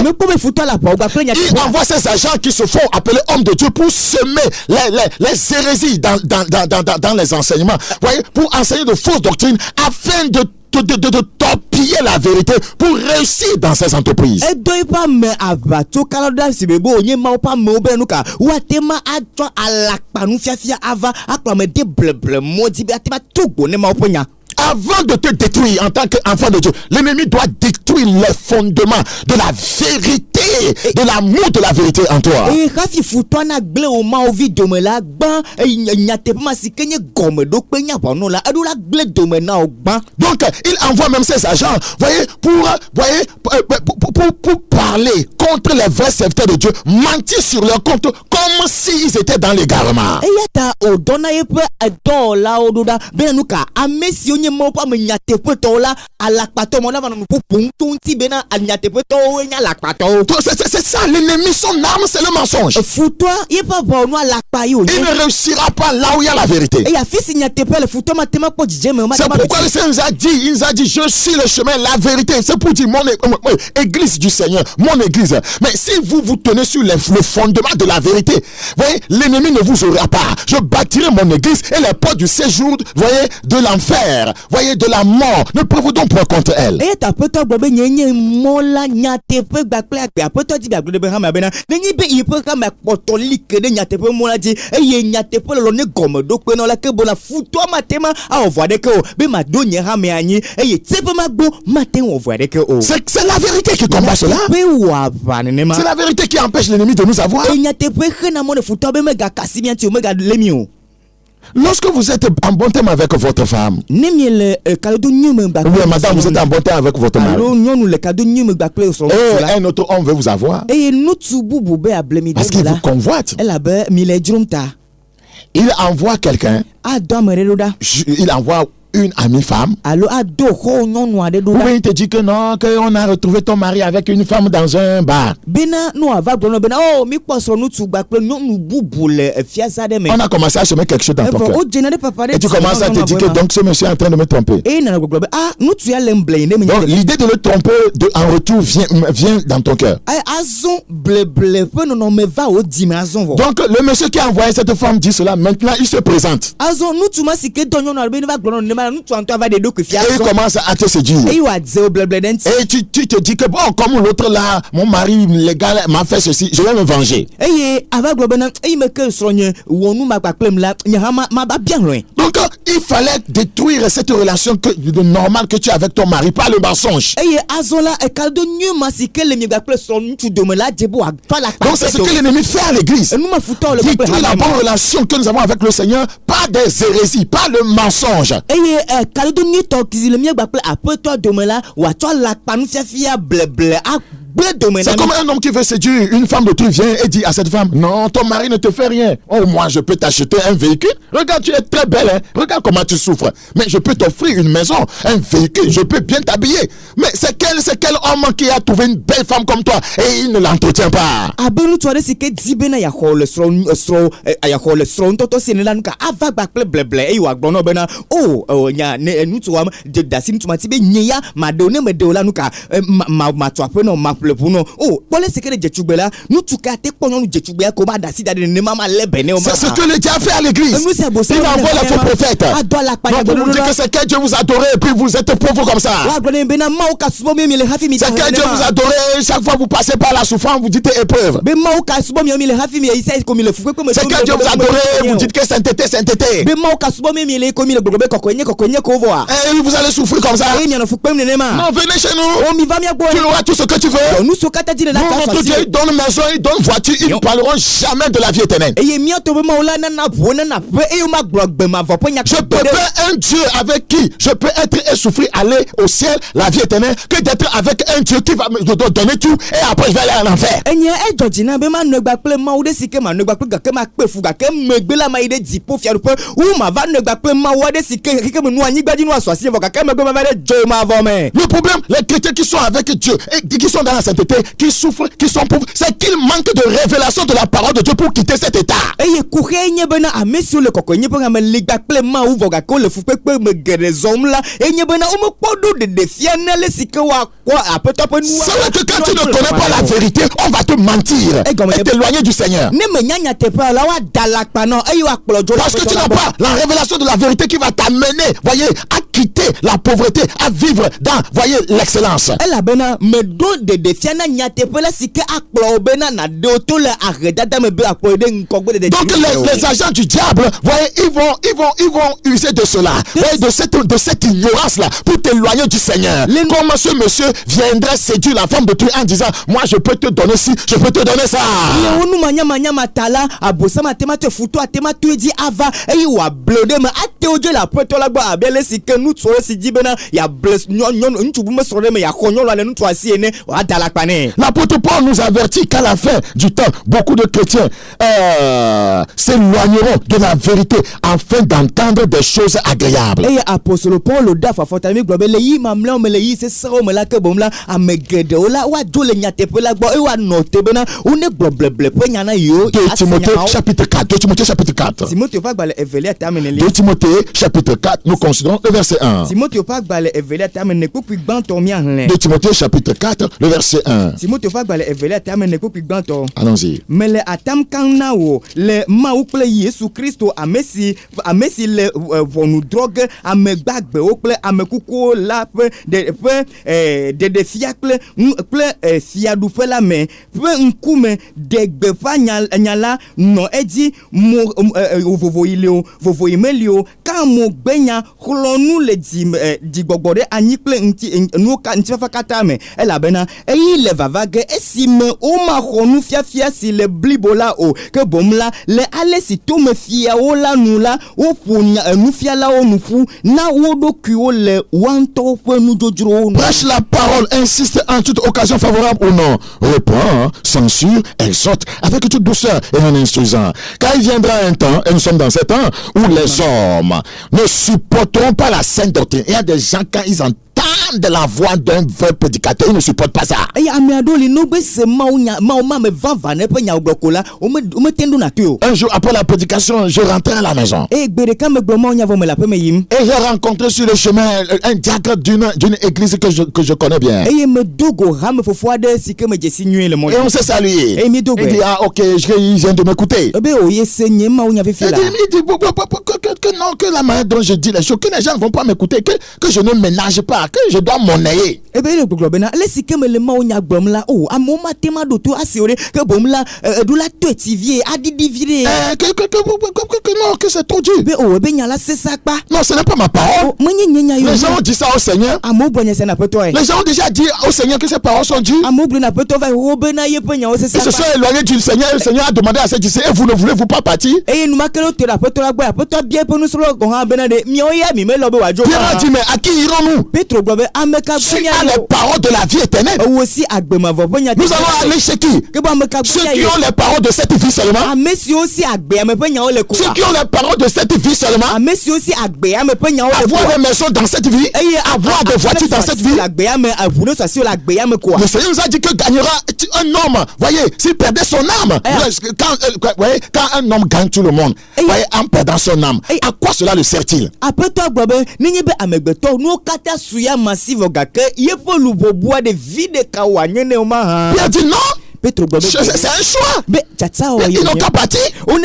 Il envoie ses agents qui se font appeler hommes de Dieu pour semer les hérésies dans les enseignements. Voyez, pour enseigner de fausses doctrines afin de torpiller la vérité pour réussir dans ses entreprises. Avant de te détruire en tant qu'enfant de Dieu, l'ennemi doit détruire les fondements de la vérité, de l'amour de la vérité en toi. Donc, il envoie même ses agents, pour parler contre les vrais serviteurs de Dieu, mentir sur leur compte comme s'ils étaient dans l'égarement. C'est ça, l'ennemi, son arme, c'est le mensonge. Il ne réussira pas là où il y a la vérité. C'est pourquoi le Seigneur nous a dit, je suis le chemin, la vérité. C'est pour dire, mon église du Seigneur, mon église. Mais si vous vous tenez sur le fondement de la vérité, voyez, l'ennemi ne vous aura pas. Je bâtirai mon église et les portes du séjour, voyez, de l'enfer, voyez, de la mort, ne pouvez donc point contre elle. C'est la vérité qui combat cela. C'est la vérité qui empêche l'ennemi de nous avoir. Lorsque vous êtes en bon terme avec votre femme, oui, madame, vous êtes en bon terme avec votre mari, et un autre homme veut vous avoir parce qu'il vous convoite, il envoie quelqu'un, il envoie une amie femme. Oui, il te dit que non, qu'on a retrouvé ton mari avec une femme dans un bar. On a commencé à semer quelque chose dans ton cœur. Et tu commences à te dire que donc ce monsieur est en train de me tromper. Donc l'idée de le tromper en retour vient dans ton cœur. Donc le monsieur qui a envoyé cette femme dit cela, maintenant il se présente. Et il commence à te séduire. Et tu te dis que bon, comme l'autre là, mon mari légal m'a fait ceci, je vais me venger. Donc il fallait détruire cette relation normale que tu as avec ton mari par le mensonge. Donc c'est ce que l'ennemi fait à l'église. Détruire la bonne relation que nous avons avec le Seigneur par des hérésies, par le mensonge. C'est comme un homme qui veut séduire une femme de tout, vient et dit à cette femme, non, ton mari ne te fait rien. Oh, moi je peux t'acheter un véhicule. Regarde, tu es très belle, hein? Regarde comment tu souffres. Mais je peux t'offrir une maison, un véhicule, je peux bien t'habiller. Mais c'est quel homme qui a trouvé une belle femme comme toi et il ne l'entretient pas? C'est ce que le diable fait à l'église. Il envoie les faux prophètes. Donc vous dites que c'est que Dieu vous adore et puis vous êtes pauvre comme ça. C'est que Dieu vous adore, chaque fois vous passez par la souffrance, vous dites épreuve. C'est que Dieu vous adore, vous dites que sainteté. Et vous allez souffrir comme ça. Non, venez chez nous. Tu auras tout ce que tu veux. nous sommes katadine la Non, notre Dieu, il donne maison, il donne voiture, ils ne parleront jamais de la vie éternelle. eye mia to be ma ola na na bo na pe e ma glogbe ma vo ponya. Je préfère un Dieu avec qui je peux être essoufflé, aller au ciel, la vie éternelle, que d'être avec un Dieu qui va me donner tout et après je vais aller en enfer. Enye e jojina be ma no gba ple ma o de sike ma no gba ple gake ma pe fu gake megbe la ma ide dipo fiaru pe u ma va no gba ple ma o de sike ke me nu anyi gbadi nu aswasi vo gake megbe ma va de jo ma vo me. Le problème, les chrétiens qui sont avec Dieu et qui sont dans la sainteté, qui souffrent, qui sont pauvres, c'est qu'ils manquent de révélation de la parole de Dieu pour quitter cet état. Eye ku he nye be na amesi o le koko nye be na me le gba ple ma u vo gake o le fu pe me gere zom la enye be na o me podo de fia na le sike wa kwa apeto pe nu. C'est vrai que quand tu ne connais pas la vérité, on va te mentir et t'éloigner du Seigneur. Ne me nyanya te pa la wa dalakpa no eye wa kplojo. Parce que tu n'as pas la révélation de la vérité qui va t'amener, voyez, à quitter la pauvreté, à vivre dans, voyez, l'excellence. Ela bena me do de fia na nya te pa la sike akplo bena na de to le arredada me be akpo de nkogbe de. Donc les agents du diable, voyez, ils vont user de cela, voyez, de cette ignorance là pour t'éloigner du Seigneur. Comme ce monsieur viendrait séduire la femme de Dieu en disant moi je peux te donner ci, je peux te donner ça. Onu manya matala abosama tema te futo atema tu di ava eyi wa blode me ate oje la poto la gba abele sike nu tso si di bena ya bless nyon ntubu me soro me ya konyo la nu tso asi ene wa dalakpa ne. L'apôtre Paul nous avertit qu'à la fin du temps beaucoup de chrétiens s'éloigneront de la vérité afin d'entendre des choses agréables. Eye apostole Paul da fa fota mi globe le yi mamla me le yi se sero me la ke bomla amegede ola wa do le nyate pe la gbo e wa note bena une gbobleble pe nyana yo. 2 Timothée chapitre 4. 2 Timothée chapitre 4. Timothée va gba le evelia termine le. 2 Timothée chapitre 4, nous considérons le verset 1. Timothée va gba le evelia termine ko pi gban to mi anle. 2 Timothée chapitre 4, le verset 1. Timothée va gba le evelia termine ko pi gban to. Allons-y. Mais le atam kana wo le ma ou ple Yesu Kristo amesi le vonu drogue amegbagbe o ple amekuko la pe de fiakle ple fiadu pe la me pe nkume de gbefa nyala no edi mo vovo imelio ka mo gbenya klonu le di gbogbore anyi ple nu ka nti fa kata me ela bena eyi le vavage esime o ma khonu fia si le blibola o ke bomla le ale si to me fia o la nu la o punya nu fia la o nu fu na wo do ki o le wanto pe nu jojuro. Prêche la parole, insiste en toute occasion favorable ou non. Reprend, censure, exhorte avec toute douceur et en instruisant. Car il viendra un temps, et nous sommes dans ce temps, où les hommes ne supporteront pas la sainte doctrine. Il y a des gens, quand ils entendent de la voix d'un vrai prédicateur, ils ne supportent pas ça. Un jour après la prédication, je rentrais à la maison. Et j'ai rencontré sur le chemin un diacre d'une église que je connais bien. Et on s'est salué. Il dit ah ok, je viens de m'écouter. Il dit que non, que la manière dont je dis les choses, que les gens ne vont pas m'écouter, que je ne ménage pas, que je dois monnayer. Que non, que c'est trop dur. Non, ce n'est pas ma parole. Les gens ont dit ça au Seigneur. Les gens ont déjà dit au Seigneur que ces paroles sont dures. Ils se sont éloignés du Seigneur. Le Seigneur a demandé à ses disciples, et vous ne voulez-vous pas partir? Pierre a dit, mais à qui irons-nous? Si à les paroles de la vie éternelle. Nous allons aller chez qui? Ceux qui ont les paroles de cette vie seulement. Ceux qui ont les paroles de cette vie seulement. Avoir des maisons dans cette vie. Avoir des voitures dans cette vie. Le Seigneur nous a dit que gagnera un homme. Voyez, s'il perdait son âme. Quand un homme gagne tout le monde, voyez, en perdant son âme, à quoi cela le sert-il? Il a dit non. C'est un choix. Ils n'ont qu'à partir. Nous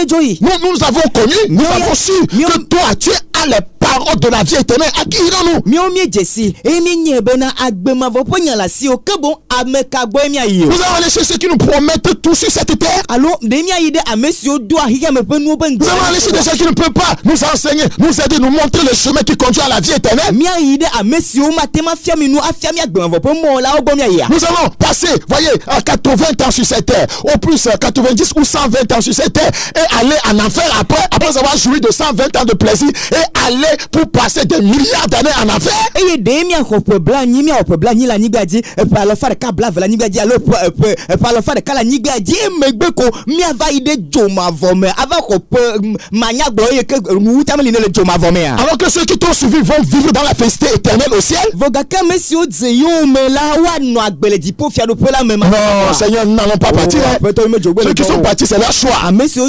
avons connu, nous avons su que toi tu as les paroles parole de la vie éternelle, à qui irons-nous? Miomie Jessi, et mi bena agbema voponya la si o kebon ameka boemia yo. Nous allons aller chez ceux qui nous promettent tout sur cette terre. Alors, demia ide amesio doa higa me penu ben. Nous allons aller chez des gens qui ne peuvent pas nous enseigner, nous aider, nous montrer le chemin qui conduit à la vie éternelle. Mia ide amesio matema fiami nu afiami agbema vopo mo la obomia ya. Nous allons passer, voyez, à 80 ans sur cette terre, au plus 90 ou 120 ans sur cette terre, et aller en enfer après avoir joui de 120 ans de plaisir, et aller pour passer des milliards d'années en enfer. Et demia hopebla ni mia hopebla ni la nigadi, pa le faire kabla la nigadi alors pa le faire kala nigadi megbeko mia va ide joma vome avant ko mania gloye que nous tameli le joma vome. Alors que ceux qui t'ont suivi vont vivre dans la félicité éternelle au ciel. Vogaka mesio zeyo me la wa no agbele di po fiado pola même. Non, Seigneur, nous n'allons pas partir. Ceux qui sont partis, c'est leur choix. C'est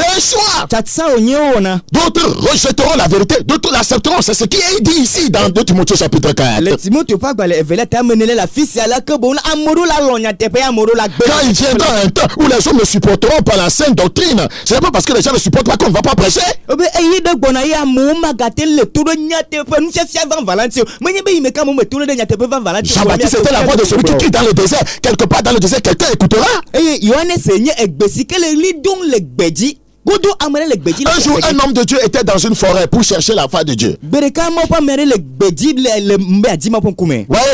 un choix. D'autres rejetteront la vérité, d'autres l'accepteront. C'est ce qui est dit ici dans 2 Timothée chapitre 4. Quand il viendra un temps où les hommes ne supporteront pas la saine doctrine, c'est pas parce que les gens ne supportent pas qu'on ne va pas prêcher. Jean-Baptiste était la voix de celui qui crie dans le désert. Quelque part dans le désert, quelqu'un écoutera. Un jour, un homme de Dieu était dans une forêt pour chercher la face de Dieu. Ouais,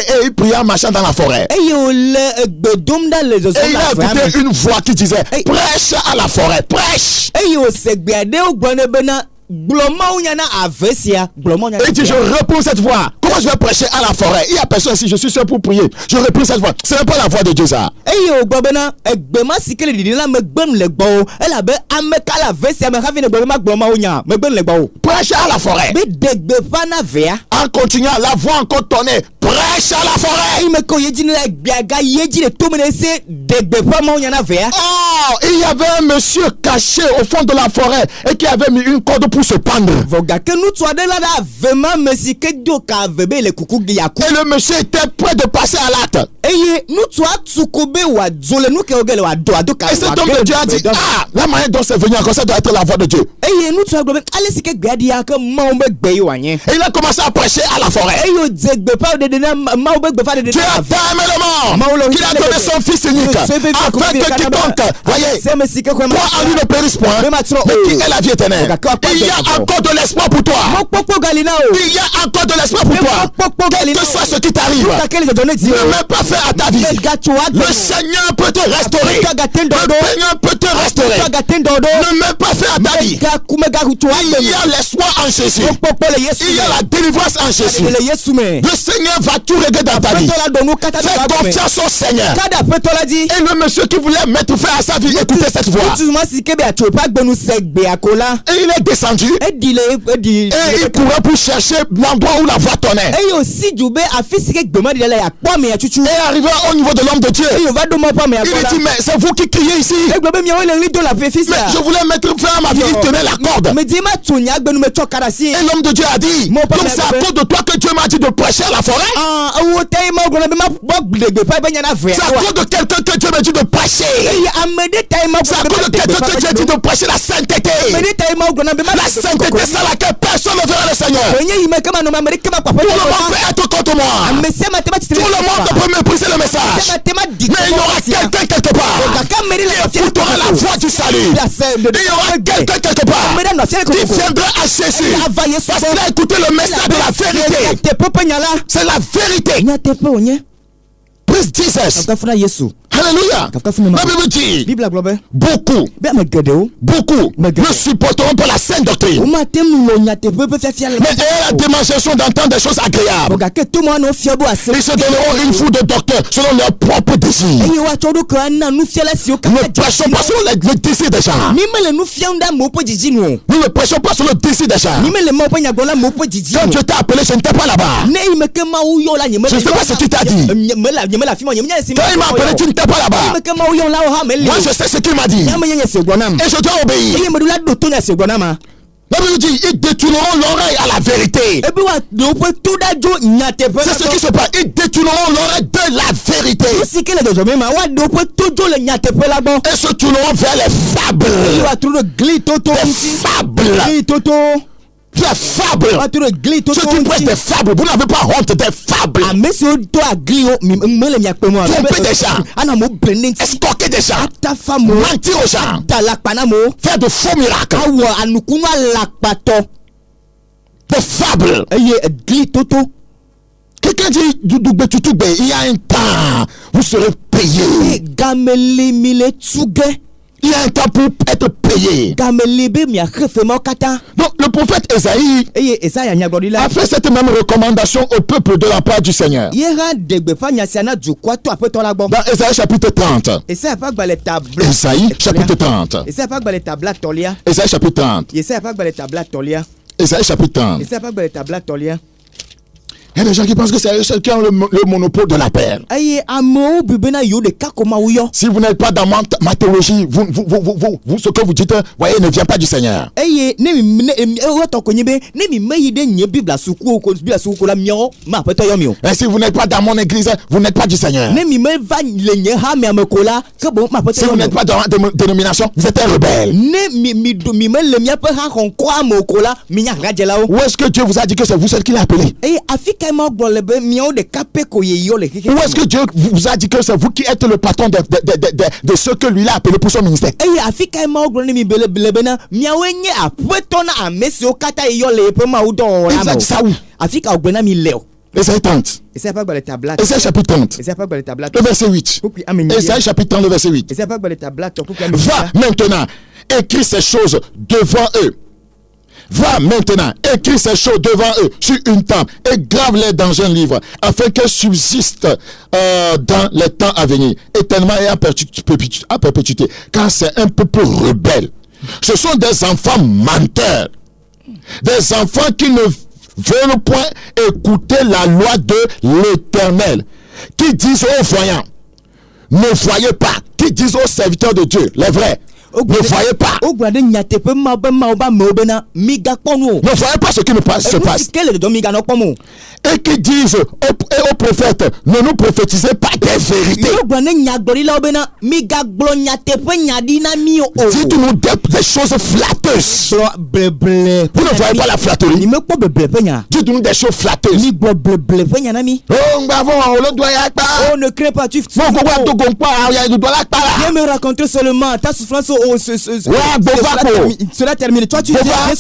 et il pria en marchant dans la forêt. Et il a écouté une voix qui disait: prêche à la forêt, prêche. Et il dit: je réponds cette voix. Comment je vais prêcher à la forêt? Il y a personne ici, je suis seul pour prier. Je réponds cette voix. Ce n'est pas la voix de Dieu, ça. Prêche à la forêt. En continuant, la voix encore tonnait: prêche à la forêt. Oh, il y avait un monsieur caché au fond de la forêt et qui avait mis une corde pour se pendre. Et le monsieur était prêt de passer à l'acte. Et cet homme de Dieu a dit: ah, la manière dont c'est venu encore, ça doit être la voix de Dieu. Et il a commencé à prêcher à la forêt. Dieu a fermé le monde, qu'il a donné son fils unique, afin que quiconque, voyez, toi en lui ne périsse point, mais qui est la vie éternelle. Il y a encore de l'espoir pour toi. Il y a encore de l'espoir pour toi. Quel que soit ce qui t'arrive, ne mets pas fin à ta vie. Le Seigneur peut te restaurer. Le Seigneur peut te restaurer. Ne mets pas fin à ta vie. Il y a l'espoir en Jésus. Il y a la délivrance en Jésus. Le Seigneur va tout régler dans ta vie. Fais confiance au Seigneur. Et le monsieur qui voulait mettre fin à sa vie, écoutez cette voix. Et il est descendu. Et il courait pour chercher l'endroit où la voix tonnait. Et arrivé au niveau de l'homme de Dieu, il lui dit: mais c'est vous qui criez ici. Mais je voulais mettre fin à ma vie. Il tenait la corde. Et l'homme de Dieu a dit: donc c'est à cause de toi que Dieu m'a dit de prêcher à la forêt. C'est à cause de quelqu'un que Dieu m'a dit de prêcher. C'est à cause de quelqu'un que Dieu a dit de prêcher la sainteté. La sainteté sans laquelle personne ne verra le Seigneur. Tout le monde peut être contre moi. Tout le monde peut mépriser le message. Mais il y aura quelqu'un quelque part qui écoutera la voix du salut. Il y aura quelqu'un quelque part qui viendra à Jésus parce qu'il a écouté le message de la vérité. C'est la vérité. Praise Jesus. Alléluia. La Bible dit: beaucoup ne supporteront pas la saine doctrine, mais ayant la démonstration d'entendre des choses agréables, ils se donneront une foule de docteurs selon leur propre désir. Ne prêchons pas sur le désir des gens. Nous ne prêchons pas sur le désir des gens. Quand Dieu t'a appelé, je n'étais pas là-bas. Je ne sais pas ce qu'il t'a dit. Quand il m'a appelé, tu n'étais pas là-bas. Moi je sais ce qu'il m'a dit. Et je dois obéir. La Bible dit, ils détourneront l'oreille à la vérité. ebi wa dope to dajo nyatepe C'est ce qui se passe. Ils détourneront l'oreille de la vérité. si kele dojo me ma wa dope tojo le nyatepe la bon Et se tourneront vers les ebi fables. wa tro gli toto Des fables. gli toto Des fables. wa tro gli toto Ceux qui prêchent des fables, vous n'avez pas honte des fables. amesi o to agli o mi mele mi ape mo Tromper des gens. ana mo blending Escroquer des gens. ta famo Mentir aux gens. ta la pana mo Faire de faux miracles. awo anukunu alapato Des fables. eye gli toto Quelqu'un dit, il y a un temps, vous serez payé. gameli mile tsuge Il y a un temps pour être payé. gameli be mi akhefe mo kata Donc le prophète Esaïe eye esaya nyagodila a fait cette même recommandation au peuple de la part du Seigneur. yera degbe fa nyasiana jukwa to apeto la bon Dans Esaïe chapitre 30. esaya fa gbale tabla Esaïe chapitre 30. esaya fa gbale tabla tolia Esaïe chapitre 30. esaya fa gbale tabla tolia Esaïe chapitre 30. esaya fa gbale tabla tolia Il y a des gens qui pensent que c'est ceux qui ont le monopole de la perle. eye ameo bibena yo de kakoma uyo Si vous n'êtes pas dans ma théologie, vous, ce que vous dites, voyez, ne vient pas du Seigneur. eye ne mi to konyibe ne mi meyi de nye bibla suku ko bibla suku la mio ma apeto yo mio Et si vous n'êtes pas dans mon église, vous n'êtes pas du Seigneur. ne mi me va le nye ha mi amekola ke bon ma apeto Si yo vous mio n'êtes pas dans la dénomination, vous êtes un rebelle. ne mi me le mi ape ha honko amekola mi nya rajela o Où est-ce que Dieu vous a dit que c'est vous seul qui l'a appelé? eye afika ma gbolebe mio de kape ko ye yo le keke Où est-ce que Dieu vous a dit que c'est vous qui êtes le patron de ceux que lui a appelé pour son ministère? eye afika ma gbolebe mi belebe na miawe nye apeto na amesi o kata yo le pe ma udo Il la vous a mo dit ça où? afika ogbena mi leo Esaïe 30. ese pa gbale tabla Esaïe chapitre 30. ese pa gbale tabla Le verset 8. pour amenye Esaïe chapitre 30, le verset 8. ese pa gbale tabla to pour Va maintenant, écris ces choses devant eux. Va maintenant, écris ces choses devant eux sur une table et grave-les dans un livre, afin qu'elles subsistent dans les temps à venir, éternellement et à perpétuité. Car c'est un peuple rebelle. Ce sont des enfants menteurs. Des enfants qui ne veulent point écouter la loi de l'Éternel. Qui disent aux voyants, ne voyez pas. Qui disent aux serviteurs de Dieu, les vrais, ne voyez pas. ogbade nyatepe ma ba me obena mi ga kponu Ne voyez pas ce qui se passe. kele do mi ga no kpomo Et qui disent aux prophètes, ne nous prophétisez pas des vérités. ogbade nyagbori la obena mi ga glo nyatepe nyadi na mi o Dites-nous des choses flatteuses. bleble Vous ne voyez pas la ni flatterie. me kpo bleble pe nya Dites-nous des choses flatteuses. ni gbo bleble pe nya na mi Oh, on le doit y avoir. oh ne crains pas tu Viens me raconter seulement ta souffrance Ouais, cela termine toi tu viens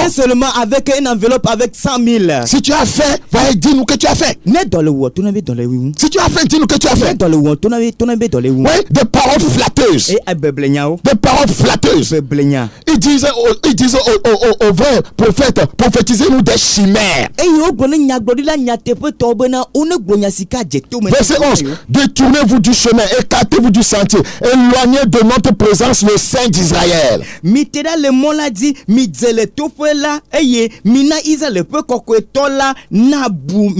seulement avec une enveloppe avec 100 000 Si tu as fait, va dis-nous que tu as fait. ne dans le wo tonabe dans le wi Si tu as fait, dis-nous que tu as ne fait. dans le wo tonabe dans le wi Oui, des paroles flatteuses. et abeblenya o Des paroles flatteuses. abeblenya Ils disent aux vrais prophètes, prophétisez-nous des chimères. et yo gbo ne nyagbodi la nyatepe to bena one gbonya sika jeto me Verset 11. Détournez-vous du chemin, écartez-vous du sentier, éloignez de notre présence le Saint d'Israël. miteda le mola di midzele tope la eye mina iza le pe kokoeto la nabu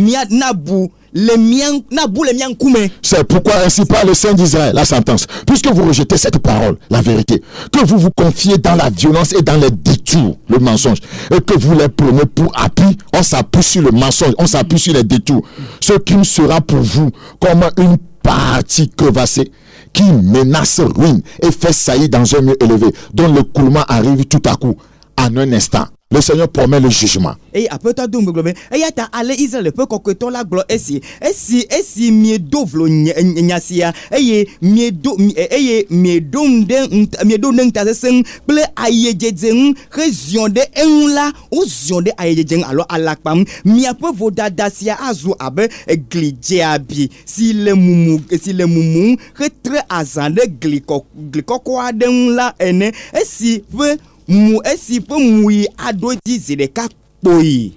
le mien kume. C'est pourquoi ainsi parle le Saint d'Israël, la sentence. Puisque vous rejetez cette parole, la vérité, que vous vous confiez dans la violence et dans les détours, le mensonge, et que vous les prenez pour appui, on s'appuie sur le mensonge, on s'appuie sur les détours. Ce qui sera pour vous comme une partie crevassée qui menace ruine et fait saillir dans un mur élevé, dont le coulement arrive tout à coup, en un instant. Le Seigneur promet le jugement. Et après toi donc globe et ya ta ale Israël pe kokoeto la glo esi miedo vlo nyasia eye miedo ndeng ta sen ple ayejedzen rezionde enla o zionde ayejedzen alors alakpam mia pe vodadasia azu abe glidjeabi si le mumu retre azande glikoko aden la ene esi pe mouyi adoti zedeka kpoyi.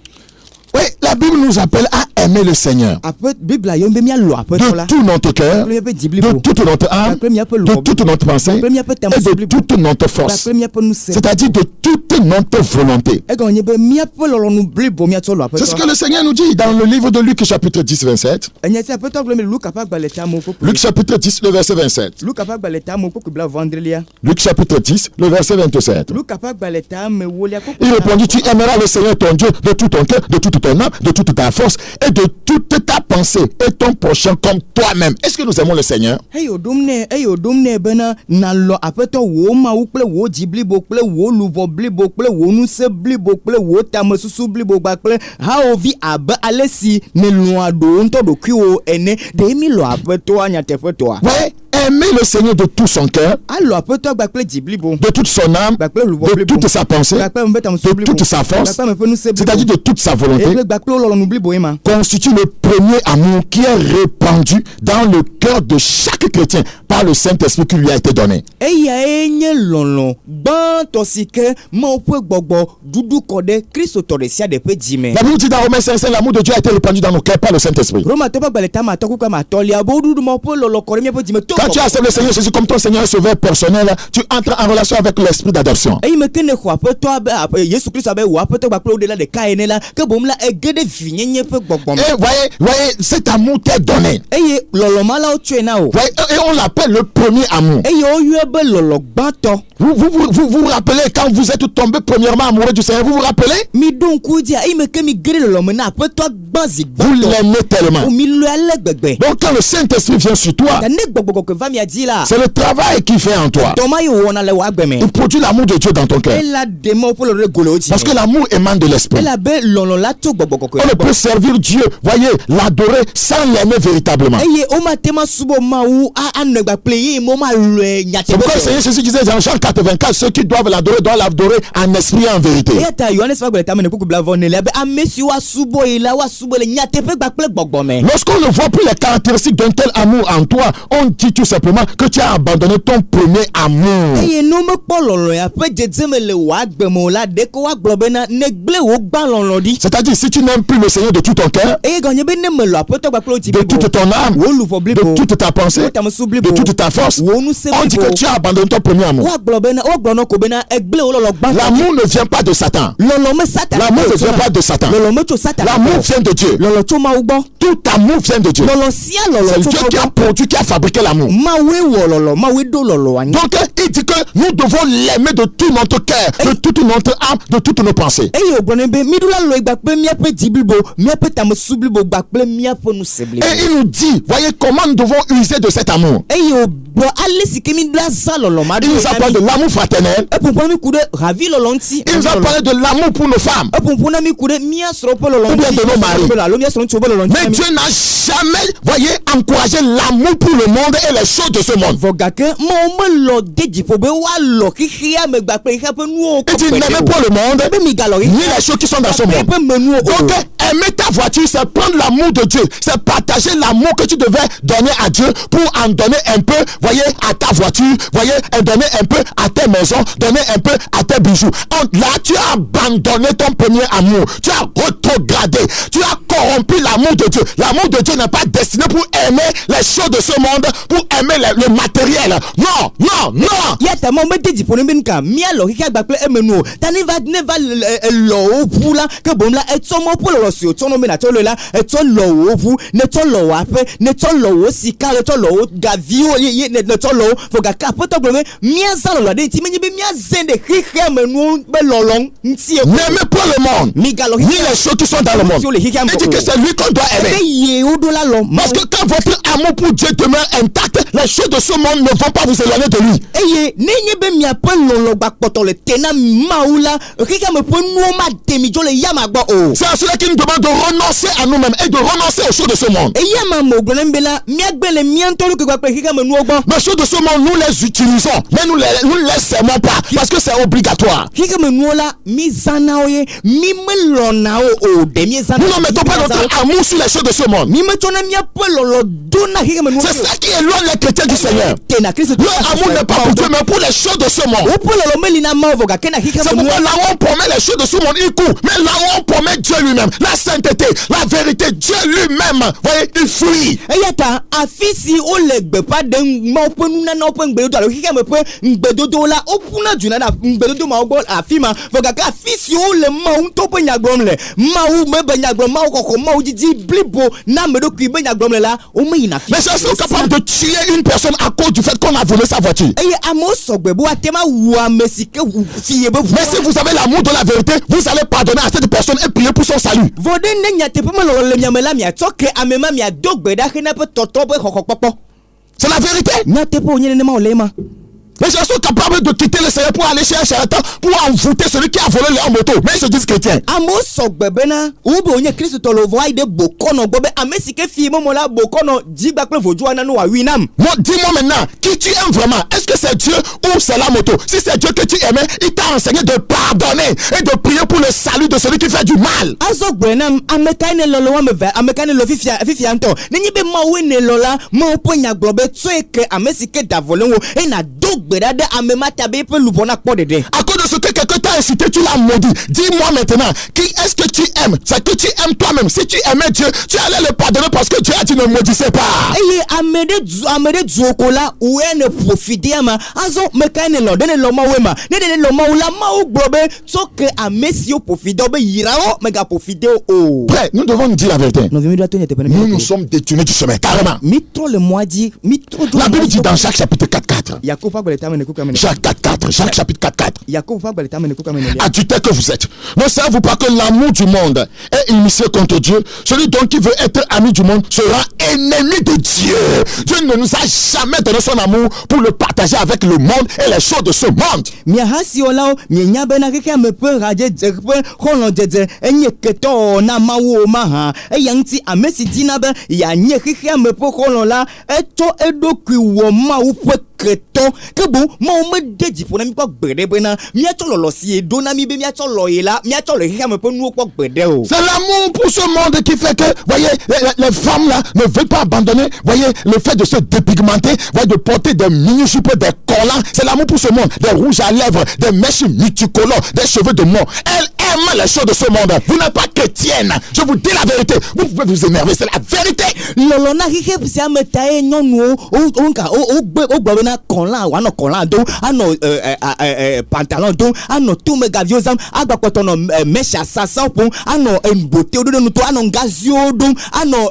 Oui, la Bible nous appelle à aimer le Seigneur. De tout notre cœur, de toute notre âme, de toute notre pensée et de toute notre force. C'est-à-dire de toute notre volonté. ega onye be miaƒe lɔlɔnu blibo miatsɔ lɔ C'est ce aƒetɔ que le Seigneur nous dit dans le livre de Luc chapitre 10 27. enye si aƒetɔ gblɔ mi Luka ƒe agbalẽ ta mo Luc chapitre 10 le verset 27. Luka ƒe agbalẽ ta mo kpokpo bla vendrelia Luc chapitre 10 le verset 27. Luka ƒe agbalẽ ta me wolia kpokpo Il répondit, tu aimeras le Seigneur ton Dieu de tout ton cœur, de toute ton âme, de toute ta force et de toute ta pensée et ton prochain comme toi-même. Est-ce que nous aimons le Seigneur? eye wòɖom nɛ bena nàlɔ aƒetɔ wò mawu kple wò dzi blibo kple wò luʋɔ blibo kple wò ŋusẽ blibo kple wò tamesusu blibo kpakple hawòvi abe ale si nèlɔa ɖo ŋutɔ ɖokuiwò ene ɖe mi lɔ aƒetɔa nyateƒetɔa. Ouais, aimer le Seigneur de tout son cœur, alɔ aƒetɔ kpakple dzi blibo de toute son âme, kpakple luʋɔ de blibo toute sa pensée, kpakple meƒe tamesusu de blibo toute sa force, kpakple meƒe ŋusẽ blibo c'est-à-dire de toute sa volonté, eye kpakple lɔlɔnu blibo ye ma. constitue le premier amour qui est répandu dans le cœur de chaque chrétien par le Saint-Esprit qui lui a été donné. eyae nye lɔlɔ gbãtɔ si ke Mawu ƒe gbɔgbɔ ɖuɖu kɔ ɖe kristotɔ ɖe sia ɖe ƒe dzi me. La Bible dit dans Romains 5, l'amour de Dieu a été répandu dans nos cœurs par le Saint-Esprit. Romatɔ ƒe agbalẽ ta matɔ kuka matɔlia bo ɖuɖu ma ƒe lɔlɔ kɔ ɖe míaƒe dzi me to Quand tu acceptes le Seigneur Jésus comme ton Seigneur et Sauveur personnel, tu entres en relation avec l'esprit d'adoption. eyi me ke ne xɔ aƒetɔ abe Yesu Kristo abe wò aƒetɔ kpakple wo ɖela ɖeka ene la ke boŋ la ege ɖe vinyenye ƒe gbɔgbɔ me. Et voyez, cet amour t'est donné. eye lɔlɔmalawo tsɔe na o. Voyez, et on l'appelle le premier amour. eye woyɔe be lɔlɔ gbãtɔ. Vous rappelez quand vous êtes tombé premièrement amoureux du Seigneur, vous vous rappelez? mi ɖo ŋku dzia eyi me ke mi ge ɖe lɔlɔme na aƒetɔa gbã zi Vous gbãtɔ. l'aimez tellement. mi lɔe ale gbegbe. Donc quand le Saint-Esprit vient sur toi, ta ne gbɔgbɔ kɔkɔe va mia dzi la. c'est le travail qu'il fait en toi. tɔma yi wɔna le wò agbe me. Il produit l'amour de Dieu dans ton cœur. ela ɖe ma woƒe lɔlɔ ɖe golo dzi. Parce que l'amour émane de l'esprit. elabe lɔlɔ la tso gbɔgbɔ On kɔkɔe ne gbɔ. peut servir Dieu, voyez, l'adorer sans l'aimer véritablement. eye womate ma subɔ mawu anɔ gbakple ye mo ma lɔe C'est pourquoi le nyateƒetɔ. Seigneur Jésus disait dans Jean 84, ceux qui doivent l'adorer en esprit et en vérité. eya ta Yohanes ƒe agbalẽ tame ne kuku bla vɔ ne la be ame siwo asubɔ yi la woasubɔ le nyateƒe gbakple gbɔgbɔ me. Lorsqu'on ne voit plus les caractéristiques d'un tel amour en toi, on dit tout simplement que tu as abandonné ton premier amour. eye ne womekpɔ lɔlɔ ya ƒe dzedzeme le wò agbe me o la ɖeke woagblɔ bena negble wò gbã lɔlɔ ɖi. C'est-à-dire, si tu n'aimes plus le Seigneur de tout ton cœur, eye gɔnye be ne melɔ aƒetɔ gbakple wo dzi de blibo, toute ton âme, wò luʋɔ blibo, de toute ta pensée, wò tamesu blibo, de toute ta force, wò ŋusẽ on dit blibo, que tu as abandonné ton premier amour. woagblɔ nɔ ko bena egble wò lɔlɔ gbã. L'amour ne vient pas de Satan. lɔlɔ me Satan. L'amour ne vient pas de Satan. lɔlɔ me tso Satan. L'amour vient de Dieu. lɔlɔ tso Mawu gbɔ. Tout amour vient de Dieu. lɔlɔ sia C'est lɔlɔ tso Dieu qui a Mawu gbɔ. produit, qui a fabriqué l'amour. Mawue wɔ lɔlɔ, Mawue ɖo lɔlɔ anyi. Donc, il dit que nous devons l'aimer de tout notre cœur, de toute notre âme, de toutes nos pensées. eye wògblɔ ne be miɖola lɔ gbakple míaƒe dzi blibo, míaƒe tamesu blibo gbakple míaƒe ŋusẽ blibo. Et il nous dit, voyez comment nous devons user de cet amour. eye wògblɔ ale si ke miɖola zã lɔlɔ ma Il nous a parlé de l'amour fraternel. eƒoƒo na mi ku ɖe havi lɔlɔ ŋuti. Il nous a parlé de l'amour pour nos femmes. eƒoƒo na mi ku ɖe mía srɔ̃ ƒe lɔlɔ Ou bien de nos maris. alo mía srɔ̃ ŋutsuwo ƒe lɔlɔ Mais ŋuti. Dieu n'a jamais, voyez, encouragé l'amour pour le monde et les choses de ce monde. vɔ gake Mawu melɔ de dziƒo be woalɔ xexea me gbakple xexea ƒe nuwo Il dit, n'aimez pas le monde, be migalɔ ni les choses qui sont dans ce monde. ƒe menuwo o. Donc, aimer ta voiture, c'est prendre l'amour de Dieu. C'est partager l'amour que tu devais donner à Dieu pour en donner un peu, voyez, à ta voiture, voyez, en donner un peu à tes maisons, donner un peu à tes bijoux. Là, tu as abandonné ton premier amour. Tu as rétrogradé. Tu as corrompu l'amour de Dieu. L'amour de Dieu n'est pas destiné pour aimer les choses de ce monde, pour aimer le matériel. Non, non, non. ya ta ma mede dziƒo ne be nuka míalɔ xexea gbakple emenuwo ta ne va lɔ wo ʋu la ke boŋ la etsɔ mɔ ƒe lɔlɔ si wòtsɔ nɔ be natsɔ lɔe la etsɔ lɔ wo ʋu netsɔ lɔ wo aƒe netsɔ lɔ wo sika netsɔ lɔ wo gaviwo ye netsɔ lɔ wo vɔ gake aƒetɔ gblɔ be míazã lɔlɔ ɖe ŋuti menye be míazẽ ɖe xexea menuwo be lɔlɔ ŋuti o. N'aimez pas le monde, migalɔ ni les choses qui sont dans le monde. Il dit que c'est lui qu'on doit aimer. ebe ye woɖo la lɔ Parce que quand votre amour pour Dieu demeure intact, les choses de ce monde ne vont pas vous éloigner de lui. eye nenye be miaƒe lɔlɔ gbakpɔtɔ le te na Mawu la xexea me ƒe nuwo made mi dzo le yama gbɔ o. C'est à cela qu'il nous demande de renoncer à nous-mêmes et de renoncer aux choses de ce monde. eya ma me wògblɔ ne mi be la míagbe le mía ŋutɔ ɖokui gbakple xexea me nuwo gbɔ. Les choses de ce monde, nous les utilisons, mais nous les aimons pas parce que c'est obligatoire. xexea me nuwo la mi zãna wo ye mi melɔna wo o ɖe mi zãna. Nous ne mettons pas notre amour sur les choses de ce monde. mi metsɔna míaƒe lɔlɔ dona xexea me nuwo. C'est ça qui éloigne les chrétiens du Seigneur. tena Kristo. Leur amour n'est pas pour Dieu, mais pour les choses de ce monde. woƒe lɔlɔ meli na Mawu vɔ gake na xexea C'est me nuwo. pourquoi là où on promet les choses de ce monde, il court. Mais là où on promet Dieu lui-même, là la sainteté, la vérité, Dieu lui-même, voyez, il fuit. Eyata afisi o le gbepa de ma openu na open gbedo alo hika me pe gbedodo la opuna juna na gbedodo ma ogbo afima foga ka afisi o le ma unto pe nyagbom le ma u me be nyagbom ma okoko ma u jiji blibo na me do ku be nyagbom le la o me ina fi. Mais ils sont capables de tuer une personne à cause du fait qu'on a volé sa voiture. Eye amo sogbebu atema wa mesike fiye be. Mais si vous avez l'amour de la vérité, vous allez pardonner à cette personne et prier pour son salut. Vode ne nyate pe me lo le miamela mi atoke amema mi adogbeda hena pe toto pe kokokpopo. C'est la vérité. Nyate pe onye ne ma olema. Les gens sont capables de quitter le Seigneur pour aller chez un charlatan pour envoûter celui qui a volé leur moto. Mais ils se disent chrétiens. Amo sogbebena ube onye Kristo tolo voide bokono gobe amesike fi momola bokono jiba kle vojua na no wa winam. Moi, dis-moi maintenant, qui tu aimes vraiment? Est-ce que c'est Dieu ou c'est la moto? Si c'est Dieu que tu aimais, il t'a enseigné de pardonner et de prier pour le salut de celui qui fait du mal. Azo gbenam amekane lolo wa meve amekane lo fifia anto. Nenyi be ma we ne lola ma oponya globe tsoeke amesike davolongo e na dogbedade amema tabe pe lubona kpo dede. À cause de ce que quelqu'un t'a incité, tu l'as maudit. Dis-moi maintenant, qui est-ce que tu aimes? C'est que tu aimes toi-même. Si tu aimais Dieu, tu allais le pardonner parce que Dieu a dit ne maudissez pas. Eye amede zokola ou ne profiter ama azo mekane lo dene lo ma wema ne dene lo ma ula ma u globe tsoke amesi o profiter be yirao mega profiter o. Frère, nous devons nous dire la vérité. Nous sommes détournés du chemin, carrément. La Bible dit dans Jacques chapitre 4:4. Jacques 4:4. Jacques chapitre 4:4. Adultères que vous êtes, ne savez-vous pas que l'amour du monde est initié contre Dieu? Celui donc qui veut être ami du monde sera ennemi de Dieu. Dieu ne nous a jamais donné son amour pour le partager avec le monde et les choses de ce monde. Miahasi olao minyabena keke mepe raje jekpe hono jeje enye keto na mawo maha eyanti amesi dinabe ya nye keke mepe hono la eto edokwi wo mawo keto ke bon ma o me deji pona mi pa gbede bena mi ato lolo si edo na mi be mi ato loyela mi ato le keke mepe nu ko gbede o. C'est l'amour pour ce monde qui fait que, voyez, les femmes là ne veulent pas abandonner, voyez, le fait de se dépigmenter, voyez, de porter des mini-jupes, des collants. C'est l'amour pour ce monde, des rouges à lèvres, des mèches multicolores, des cheveux de mort. Elle aime les choses de ce monde. Vous n'êtes pas chrétienne. Je vous dis la vérité. Vous pouvez vous énerver, c'est la vérité. Lolo na keke pisi ametae nyonu o gbabena kola wano kola do ano pantalon do ano tume gaviozam agbakoto no mesha sasa pon ano mbote odo no to ano ngazio do ano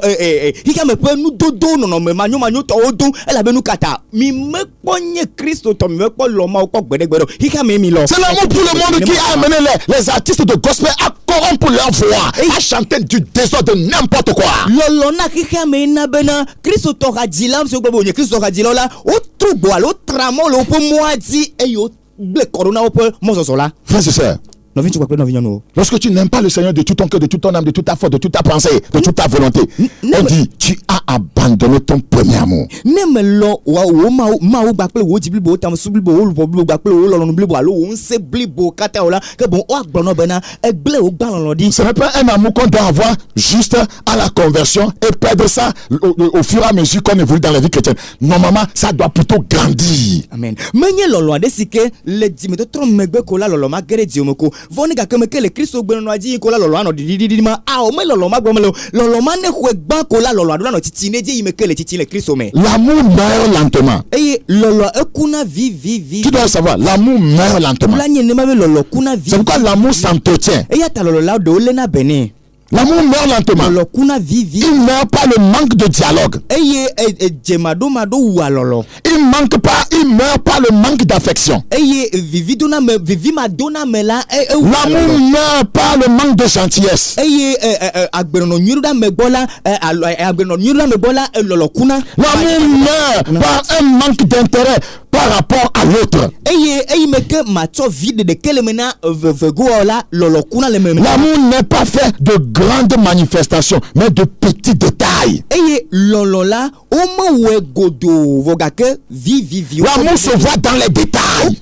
hika mepe nu dodo no me manyo to odo ela benu kata mi meponye Kristo to mi mepo lo ma ko gbedegbedo hika me mi lo. C'est l'amour pour le monde qui a amené les artistes de gospel à corrompre leur voix, à chanter du désordre, n'importe quoi. Lolo na hika me na bena Kristo to radila mse gbo onye Kristo radila la o trubo alo tramo lo po moadi e yo ble corona o po mozoso la. Frères et sœurs, lorsque tu n'aimes pas le Seigneur de tout ton cœur, de toute ton âme, de toute ta foi, de toute ta pensée, de toute ta volonté, on dit tu as abandonné ton premier amour. Ce n'est pas un amour qu'on doit avoir juste à la conversion et perdre ça au fur et à mesure qu'on évolue dans la vie chrétienne. Normalement, ça doit plutôt grandir. Amen. Vonika keme ke le Kristo gbe no aji ko la lolo ano dididi ma a o me lolo ma gbo me lolo ma ne hwe gba ko la lolo ado no titi ne je yime ke le titi le Kristo me. L'amour meurt lentement. Eye lolo ekuna vi. Tu dois savoir, l'amour meurt lentement. La nye ne ma be lolo kuna vi. C'est pourquoi l'amour s'entretient. Eye ta lolo la do le na bene. L'amour meurt lentement. Lolo kuna vi. Il meurt pas le manque de dialogue. Eye jemado mado wa lolo. Il meurt pas le manque d'affection. Eye vivi madonna me la l'amour meurt pas le manque de gentillesse. Eye agbenono nyuruda me bola agbenono nyuruda me bola lolo kuna. L'amour meurt par un manque d'intérêt par rapport à l'autre. Eye meke macho vide de kelemena vego la lolo kuna le meme. L'amour n'est pas fait de grandes manifestations mais de petits détails. Eye lolo la o me we godo vogake vi. L'amour se voit dans les détails.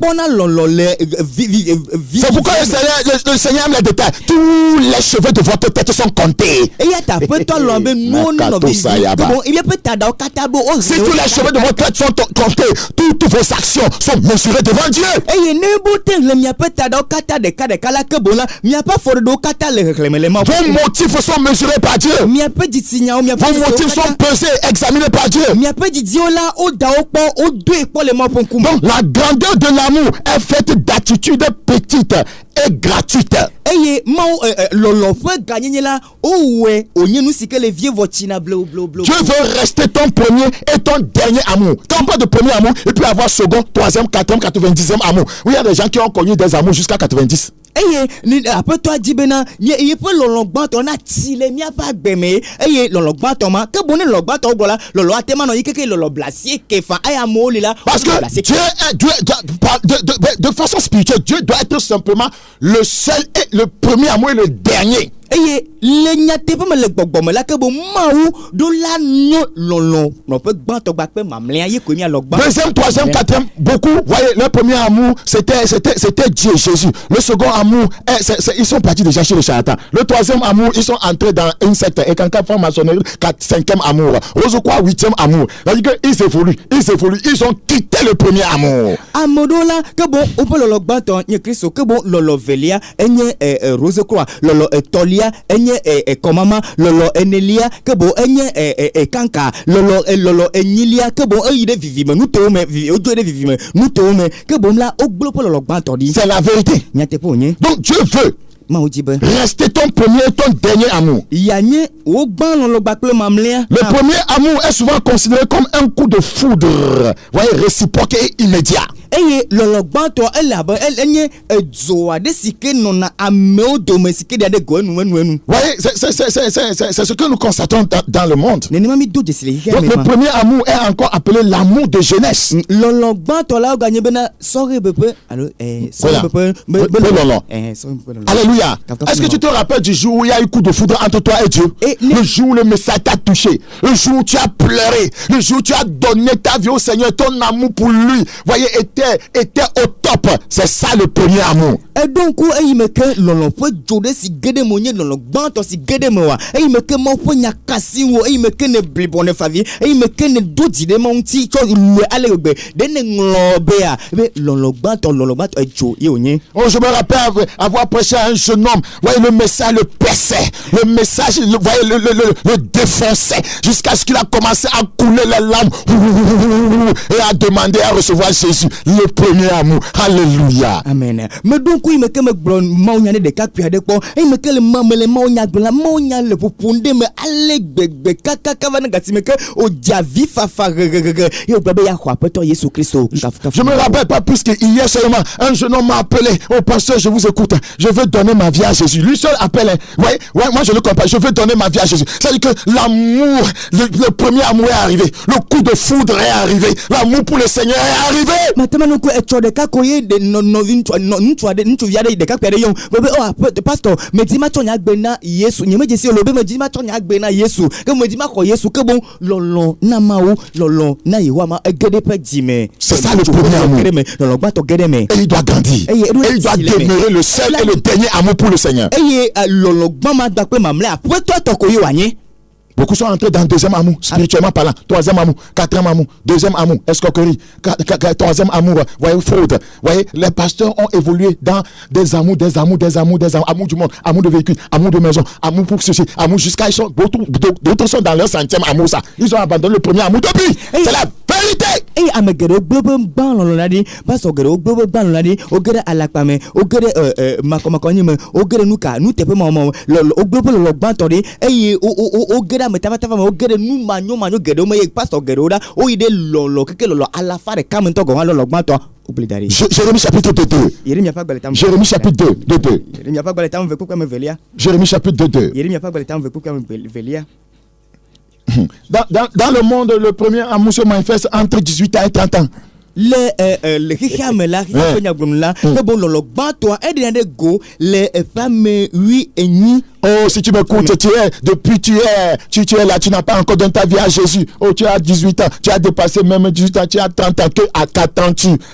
C'est pourquoi le Seigneur aime les détails. Tous les cheveux de votre tête sont comptés. Si tous les cheveux de votre tête sont comptés, toutes vos nos actions sont mesurées devant Dieu. eye ne bo te le miaƒe taɖawo katã ɖeka la ke boŋ la miaƒe afɔɖoɖowo katã le xexlẽme le Mawu. Vos motifs sont mesurés par Dieu. miaƒe dzitsinyawo miaƒe Vos motifs sont pesés, examinés par Dieu. miaƒe didiwo la woda wo kpɔ wodoe kpɔ le Mawu ƒe ŋkume. Donc la grandeur de l'amour est faite d'attitudes petites et gratuites. eye Mawu lɔlɔ ƒe ganyenye la wowɔe wònye nu si ke le vie vɔ tsina blewblewble. Dieu veut rester ton premier et ton dernier amour. Tant pas de premier amour, il peut avoir second, troisième, quatrième, 90e amour. Oui, il y a des gens qui ont connu des amours jusqu'à 90. eye ni aƒetɔ adi bena yeƒe lɔlɔ gbãtɔ na tsi le miaƒe agbeme eye lɔlɔ gbãtɔ ma ke boŋ ne lɔlɔ gbãtɔ gblɔ la lɔlɔ ate ma nɔ yi keke lɔlɔ blasie kefa eye amewo li la. Parce que de façon spirituelle, Dieu doit être simplement le seul et le premier amour et le dernier. eye le nyateƒe me le gbɔgbɔme la ke boŋ Mawu ɖo la nyo lɔlɔ nɔƒe gbãtɔ gbakpe mamlɛa ye koe mialɔ gbã. Deuxième, troisième, quatrième, beaucoup, voyez, le premier amour, c'était Dieu, Jésus. Le second amour, ils sont partis déjà chez le charlatan. Le troisième amour, ils sont entrés dans une secte. Et quand franc-maçonnerie, cinquième amour. Rose quoi, huitième amour. C'est-à-dire qu'ils évoluent, ils ont quitté le premier amour. Amodo la ke boŋ woƒe lɔlɔ gbãtɔ nye Kristo ke boŋ lɔlɔ velia enye Rose croix lɔlɔ etɔlia enye kɔmama lɔlɔ enelia ke boŋ enye kanka lɔlɔ enyilia ke boŋ eyi ɖe vivime nutowo me wodzo ɖe vivime nutowo me ke boŋ la wogblɔ ƒe lɔlɔ gbãtɔ ɖi. C'est la vérité. Nyateƒe wònye. Donc Dieu veut Mawu di be rester ton premier et ton dernier amour. yanye wo gbã lɔlɔ gbakple mamlɛa. Le premier amour est souvent considéré comme un coup de foudre, voyez, réciproque et immédiat. eye lɔlɔ gbãtɔ ele abe enye edzo aɖe si ke nɔna amewo dome si ke ɖia ɖe go enuenu. Voyez, c'est ce que nous constatons dans le monde. nenema mi do dzesi le xixea Donc, me le ma. premier amour est encore appelé l'amour de jeunesse. lɔlɔ gbãtɔ la woganye bena sɔre beƒe alo Voilà. sɔre beƒe Be lɔlɔ. sɔre beƒe lɔlɔ. Alléluia. Est-ce que tu te rappelles du jour où il y a eu coup de foudre entre toi et Dieu? Et Le jour où le message t'a touché, le jour où tu as pleuré, le jour où tu as donné ta vie au Seigneur, ton amour pour lui, voyez, était au top. C'est ça le premier amour. donc eyi me ke lɔlɔ ƒe dzo ɖe si ge ɖe me nye lɔlɔ gbãtɔ si ge ɖe me wa eyi me ke Mawu ƒe nya kasi wo eyi me ke ne blibɔ ne favi eyi me ke ne do dzi ɖe Mawu ŋuti tsɔ lue ale gbegbe ɖe ne ŋlɔ bea be lɔlɔ gbãtɔ edzo ye wònye. Oh, je me rappelle avoir prêché à un jeune homme. Voyez, le message le perçait. Le message, voyez, le défonçait. Jusqu'à ce qu'il a commencé à couler les larmes. Et à demander à recevoir Jésus. Le premier amour. Alléluia. Amen. Me donc oui me ke me gblɔ Mawu nya ɖe ɖekakpui aɖe kpɔ eyi me ke le Mawu nya gblɔ la Mawu nya le ƒoƒom ɖe me ale gbegbe kakaka va ne gasi me ke wodza vi fafa ɣeɣeɣe ye wogblɔ be yeaxɔ Aƒetɔ Yesu Kristo. Je me rappelle pas plus que hier seulement, un jeune homme m'a appelé. Oh, pasteur, je vous écoute. Je veux donner ma vie à Jésus. Lui seul appelle. Ouais, moi je le comprends. Je veux donner ma vie à Jésus. C'est-à-dire que l'amour, le premier amour est arrivé. Le coup de foudre est arrivé. L'amour pour le Seigneur est arrivé. Matama no ko etsɔ ɖeka ko ye de nɔvi ŋutsuvi aɖe ɖekakpui aɖe yɔm bebe oh pastor medi ma tsɔ nya gbe na Yesu nye me dzesi o lo be medi ma tsɔ nya gbe na Yesu ke medi ma xɔ Yesu ke boŋ lɔlɔ na Mawu lɔlɔ na Yehowa ma ege ɖe ƒe dzime. C'est ça le premier amour. Lɔlɔ gbãtɔ ge ɖe me. Et il doit grandir. Et il doit demeurer le seul et le dernier amour pour le Seigneur. eye lɔlɔ gbã ma gba kple mamlɛa Aƒetɔ tɔ ko ye wòanye. Beaucoup sont entrés dans le deuxième amour, spirituellement parlant. Troisième amour, quatrième amour, deuxième amour, escroquerie, troisième amour, voyez, fraude. Voyez, les pasteurs ont évolué dans des amours amour du monde, amour de véhicule, amour de maison, amour pour ceci, amour jusqu'à d'autres sont dans leur centième amour, ça. Ils ont abandonné le premier amour depuis. C'est la vérité. eye ame geɖewo gblɔ be gbã lɔlɔ la ɖi pastor geɖewo gblɔ be gbã lɔlɔ la ɖi wo ge ɖe alakpa me wo ge ɖe makɔmakɔnyi me wo ge ɖe nuteƒe mawɔmawɔ lɔlɔ wo gblɔ be lɔlɔ gbãtɔ ɖi eye wo ge ɖe ametafatafa me wo ge ɖe nu manyomanyo geɖewo me eye pastor geɖewo ɖa woyi ɖe lɔlɔ keke lɔlɔ alafa ɖeka me ŋutɔ gɔ̃ hã lɔlɔ gbãtɔ wobli da ɖi. Jérémie chapitre 2. Yeremia ƒe agbalẽ tam. Jérémie chapitre 2. Yeremia ƒe agbalẽ tam ve kpekpe ame velia. Jérémie chapitre 2. Yeremia ƒe agbalẽ tam ve kpekpe ame velia. Dans le monde, le premier amour se manifeste entre 18 ans et 30 ans. Le xexea me la xexea ƒe nyagblɔnu la ke boŋ lɔlɔ gbãtɔa eɖina ɖe go le eƒe ame 8 enyi Oh, si tu m'écoutes, tu es là, tu n'as pas encore donné ta vie à Jésus. Oh, tu as 18 ans, tu as dépassé même 18 ans, tu as 30 ans.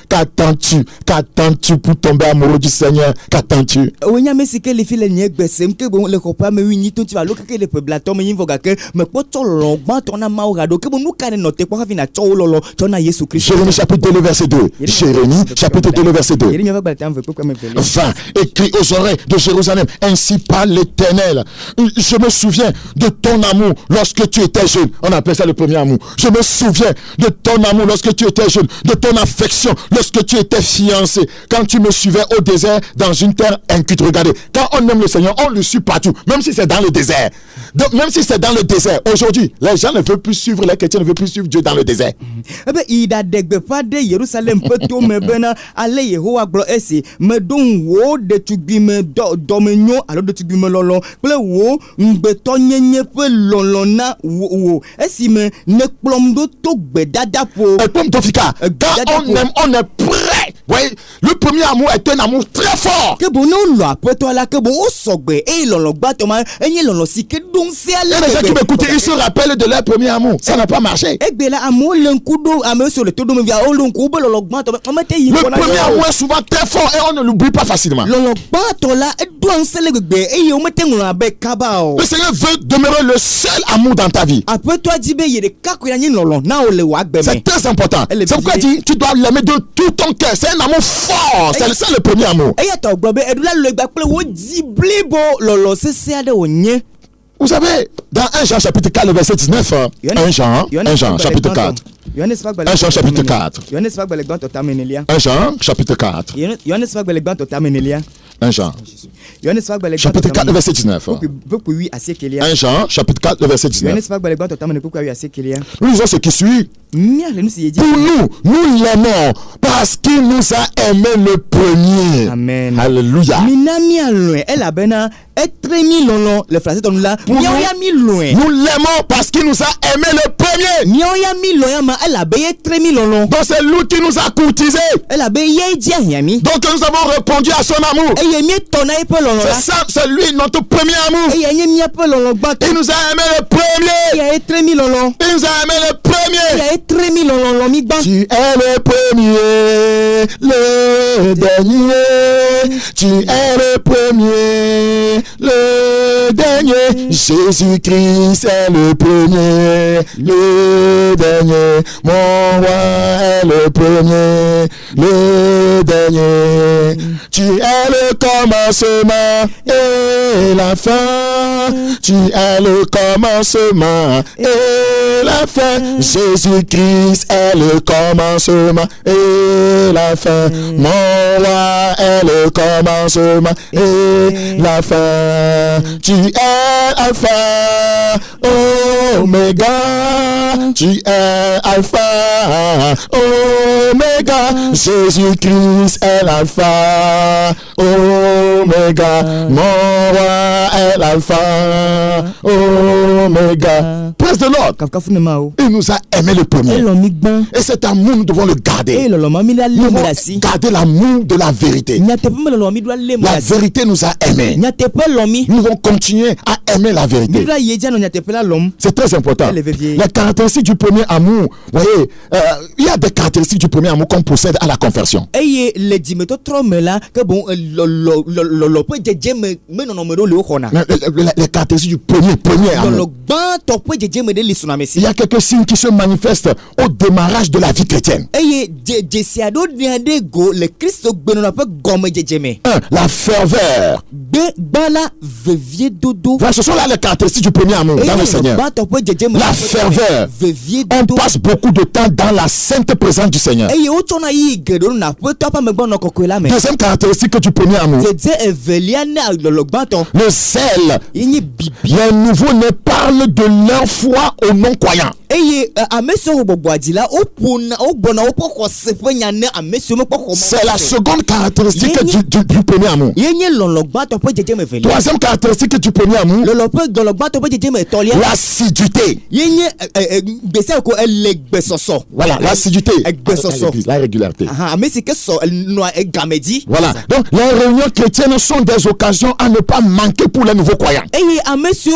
Qu'attends-tu pour tomber amoureux du Seigneur? Qu'attends-tu? Oui, mais c'est que les filles les gbesem que bon le copain me wini tu vas look que les peublato me invoca que me poto longba tona maurado que bon nous canne noter pour venir à lolo tona Jésus Christ. Jérémie chapitre 2 le verset 2. Jérémie chapitre 2 le verset 2. Enfin, écrit aux oreilles de Jérusalem, ainsi parle l'Éternel. Je me souviens de ton amour lorsque tu étais jeune. On appelle ça le premier amour. Je me souviens de ton amour lorsque tu étais jeune, de ton affection lorsque tu étais fiancé, quand tu me suivais au désert dans une terre inculte. Regardez, quand on aime le Seigneur, on le suit partout, même si c'est dans le désert. Donc, même si c'est dans le désert, aujourd'hui, les gens ne veulent plus suivre, les chrétiens ne veulent plus suivre Dieu dans le désert. Eh ben, il a dégbe pas de Jérusalem peut tout me bena aller Yehowa glo esi me don wo de tubi me domenyo alors de tubi me lolo ple wo mbeto nyenye pe lolona wo esi me ne plomdo to gbedada po et comme Tofika, quand on aime, on est prêt. Vous voyez, le premier amour est un amour très fort. Que bon non lo apeto la que bon o sogbe e lolo gbato ma enye lolo si que don se ale. Les gens qui m'écoutent, ils se rappellent de leur premier amour. Ça n'a pas marché. Egbe la amour l'enkudo ame sur le todo me via o l'enkubo lolo gbato ma te yi. Le premier amour est souvent très fort et on ne l'oublie pas facilement. Lolo gbato la e do ansele gbegbe e yo mete ngula be kaba o. Le Seigneur veut demeurer le seul amour dans ta vie. Apeto adibe yede kako ya nyi lolo na o le wa gbe me. C'est très important. C'est pourquoi il dit tu dois l'aimer de tout ton cœur. C'est un amour fort. C'est ça le premier amour. Et ya to gbe edula le gba ple wo di blibo lolo sese ade onye. Vous savez, dans 1 Jean chapitre 4, le verset 19, 1 Jean chapitre 4. 1 Jean chapitre 4. 1 Jean chapitre 4. 1 Jean chapitre 4, le verset 19. 1 Jean chapitre 4, le verset 19. Nous lisons ce qui suit. Pour nous l'aimons parce qu'il nous a aimé le premier. Amen. Alléluia. Nous l'aimons parce qu'il nous a aimé le premier. Donc c'est lui qui nous a courtisés. Donc nous avons répondu à son amour. C'est ça, c'est lui notre premier amour. Il nous a aimé le premier. Il nous a aimé le premier. Tu es le premier, le dernier. Tu es le premier, le dernier. Jésus-Christ est le premier, le dernier. Mon roi est le premier, le dernier. Tu es le commencement et la fin. Tu es le commencement et la fin. Jésus-Christ est le commencement et la fin. Mon roi est le commencement et la fin. Tu es Alpha, Oméga. Tu es Alpha, Oméga. Jésus-Christ est l'Alpha, Oméga. Mon roi est l'Alpha, Oméga. Praise the Lord. Il nous a aimé le premier. Et cet amour, nous devons le garder. Nous devons garder l'amour de la vérité. La vérité nous a aimés. Nous devons continuer à aimer la vérité. C'est très important. Les caractéristiques du premier amour, vous voyez, il y a des caractéristiques du premier amour qu'on possède à la conversion. Les caractéristiques du premier amour. Il y a quelques signes qui se manifestent au démarrage de la vie chrétienne. La ferveur. Voilà, ce sont là les caractéristiques du premier amour dans le Seigneur. La ferveur. On passe beaucoup de temps dans la sainte présence du Seigneur. Deuxième caractéristique du premier amour. Le zèle. Les nouveaux ne parlent de leur foi aux non-croyants. eye ameso boboadila opona obona opokosepo nyane ameso mepoko. C'est la seconde caractéristique du premier amour. Yenye lologba to po jeje me veli. Troisième caractéristique du premier amour. Lolopo lologba to po jeje me tolia. L'assiduité. Yenye gbese ko elegbesoso. Voilà, l'assiduité. Egbesoso. La régularité. Amesi ke so no gamedi. Voilà. Donc les réunions chrétiennes sont des occasions à ne pas manquer pour les nouveaux croyants. Eye amesio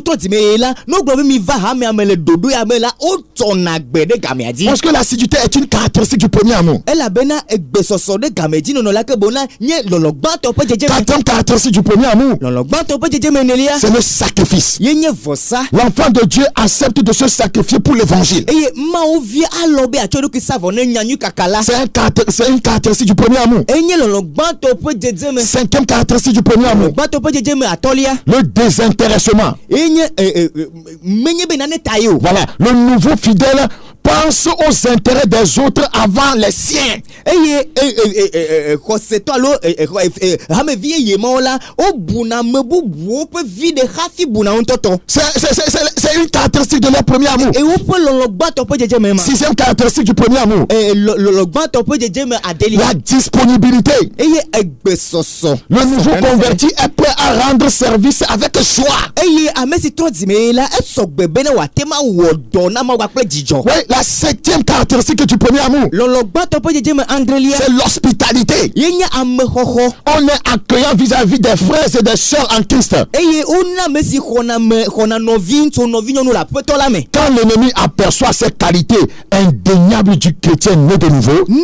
to dimela no gbo mi va ha me amele dodo ya mela o tona gbede gamiadi. Parce que l'assiduité est une caractéristique du premier amour. Ela bena egbesoso de gamedi no la ke bona nye lologba to po jeje. Quatrième caractéristique du premier amour. Lologba to po jeje menelia. C'est le sacrifice. Yenye vosa. L'enfant de Dieu accepte de se sacrifier pour l'évangile. Eye ma ovi alobe achodo ki savone nyanyu kakala. C'est une caractéristique du premier amour. Enye lologba to po jeje me. Cinquième caractéristique du premier amour. Lologba to po jeje me atolia. Le désintéressement. Enye menye benane tayo. Voilà, le nouveau fidèle pense aux intérêts des autres avant les siens. Kosetolo hame vie yemola o buna mebu bu pe vide hafi buna ontoto. C'est une caractéristique de leur premier amour. Et o pe lologba to pe jeje mema. Sixième caractéristique du premier amour. Lologba to pe jeje me adeli. La disponibilité. Eye egbesoso. Le nouveau converti est prêt à rendre service avec joie. Eye amesi to dimela esogbe na watema wodo na ma wa pe jijo. Oui, la septième caractéristique du premier amour. C'est l'hospitalité. On est accueillant vis-à-vis des frères et des sœurs en Christ. Quand l'ennemi aperçoit ces qualités indéniables du chrétien né de nouveau, il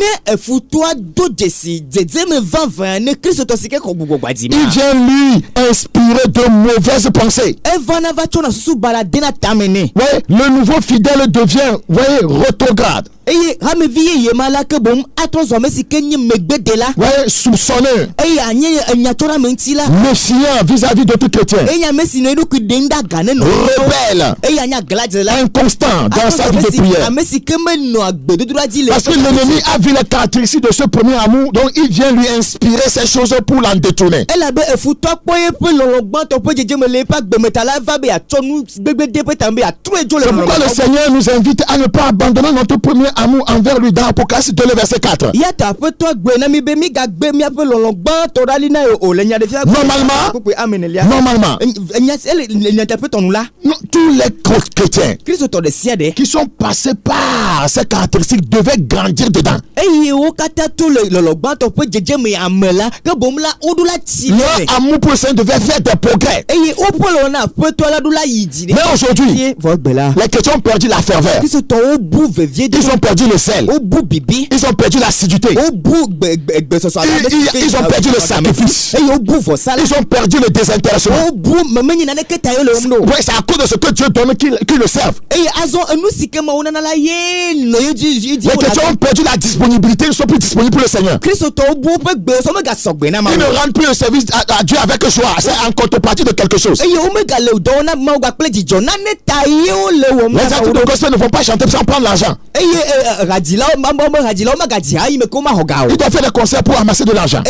vient lui inspirer de mauvaises pensées. Oui, le nouveau fidèle devient, rétrograde. Ouais, soupçonneux, méfiant vis-à-vis de tout chrétien, rebelle, inconstant dans sa vie de prière. Parce que l'ennemi a vu la caractéristique de ce premier amour, donc il vient lui inspirer ces choses pour l'en détourner. C'est pourquoi le Seigneur nous invite à ne pas abandonner notre premier amour envers lui dans Apocalypse 2, le verset 4. Normalement, tous les chrétiens qui sont passés par ces caractéristiques devaient grandir dedans. Leur amour pour le Seigneur devait faire des progrès. Mais aujourd'hui, les chrétiens ont perdu la ferveur. Ils ont perdu le sel. Ils ont perdu l'assiduité. Ils ont perdu le sacrifice. Ils ont perdu le désintéressement. Oui, c'est à cause de ce que Dieu donne qu'ils le servent. Les chrétiens ont perdu la disponibilité. Ils ne sont plus disponibles pour le Seigneur. Ils ne rendent plus le service à Dieu avec joie. C'est en contrepartie de quelque chose. Les actes de gospel ne vont pas chanter sans prendre l'argent. Ils doivent faire des concerts pour amasser de l'argent.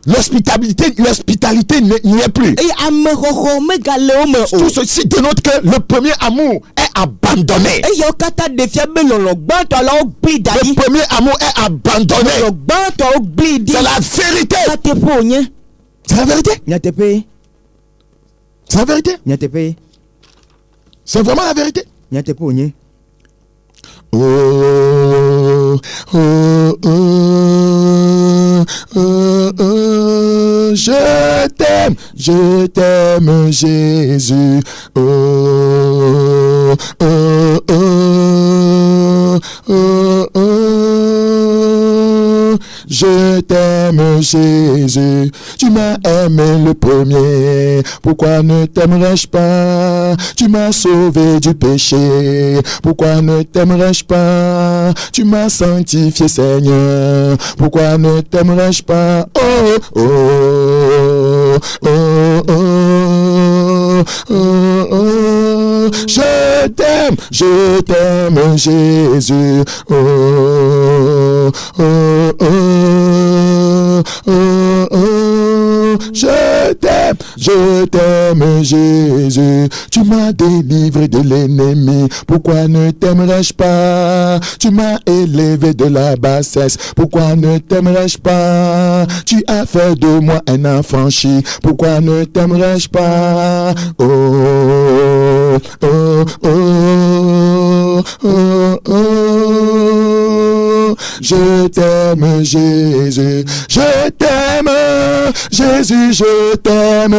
L'hospitalité n'y est plus. Tout ceci dénote que le premier amour est abandonné. Le premier amour est abandonné. C'est la vérité. C'est la vérité. C'est la vérité. C'est vraiment la vérité. Oh, oh, oh, oh, oh, je t'aime Jésus. Oh, oh, oh, oh, oh, je t'aime Jésus. Tu m'as aimé le premier. Pourquoi ne t'aimerais-je pas? Tu m'as sauvé du péché. Pourquoi ne t'aimerais-je pas? Tu m'as sanctifié, Seigneur. Pourquoi ne t'aimerais-je pas? Oh, oh, oh, oh, oh, oh. Je t'aime Jésus. Oh, oh, oh, oh, oh. Je t'aime Jésus. Tu m'as délivré de l'ennemi, pourquoi ne t'aimerais-je pas? Tu m'as élevé de la bassesse, pourquoi ne t'aimerais-je pas? Tu as fait de moi un affranchi, pourquoi ne t'aimerais-je pas? Oh, oh, oh, oh, oh. Je t'aime, Jésus, je t'aime, Jésus, je t'aime,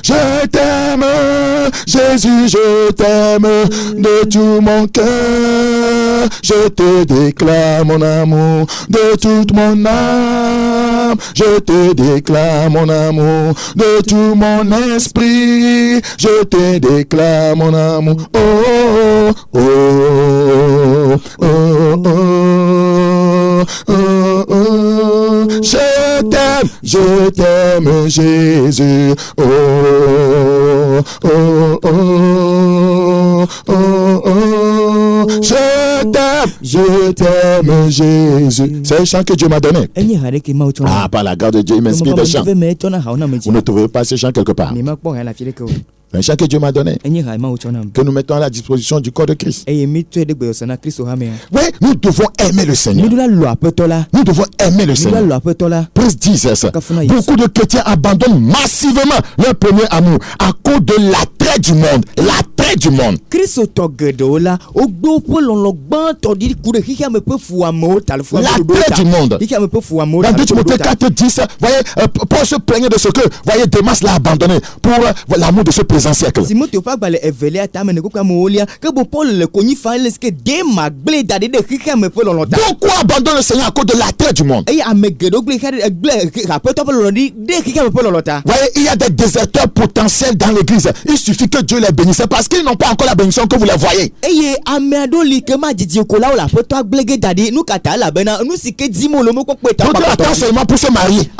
je t'aime, Jésus, je t'aime de tout mon cœur. Je te déclare mon amour de toute mon âme. Je te déclare mon amour de tout mon esprit. Je te déclare mon amour. Oh, oh, oh, oh, oh, oh, oh. Je t'aime, Jésus. Oh, oh, oh, oh, oh. Je t'aime, Jésus. C'est le chant que Dieu m'a donné. Ah, par la grâce de Dieu, il m'inspire des chants. Vous ne trouverez pas ces chants quelque part. Un chant que Dieu m'a donné, que nous mettons à la disposition du corps de Christ. Oui, nous devons aimer le Seigneur. Nous devons aimer le Seigneur. Plus 10, beaucoup de chrétiens abandonnent massivement leur premier amour à cause de l'attrait du monde. L'attrait du monde. L'attrait du monde. Dans 2 Timothée 4, 10, voyez, Paul se plaignait de ce que, voyez, Démas l'a abandonné pour l'amour de ce présent siècle. Pourquoi abandonner le Seigneur à cause de l'attrait du monde? Voyez, il y a des déserteurs potentiels dans l'église. Il suffit que Dieu les bénisse parce qu'ils n'ont pas encore la bénédiction que vous les voyez. D'autres attendent seulement pour se marier.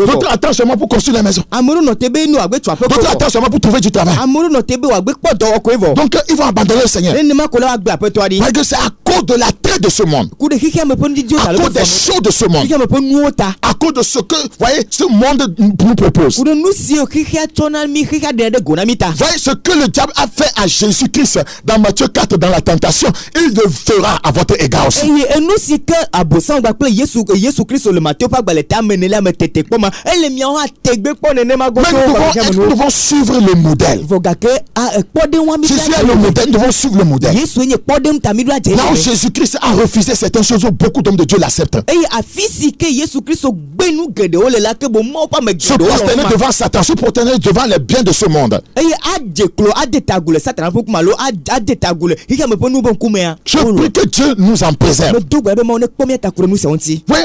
D'autres attendent seulement pour construire la maison. D'autres attendent seulement pour trouver du travail. Donc ils vont abandonner le Seigneur. Parce que c'est à cause de l'attrait de ce monde, à cause des choses de ce monde, à cause de ce que, voyez, ce monde nous propose. Voyez ce que le diable a fait à Jésus-Christ dans Matthieu 4 dans la tentation, il le fera à votre égard aussi. Même nous devons suivre le modèle. Jésus est le modèle, nous devons suivre le modèle. Là où Jésus-Christ a refusé certaines choses, beaucoup d'hommes de Dieu l'acceptent. Se prosterner devant Satan, se prosterner devant les biens de ce monde. Je prie que Dieu nous en préserve. Oui,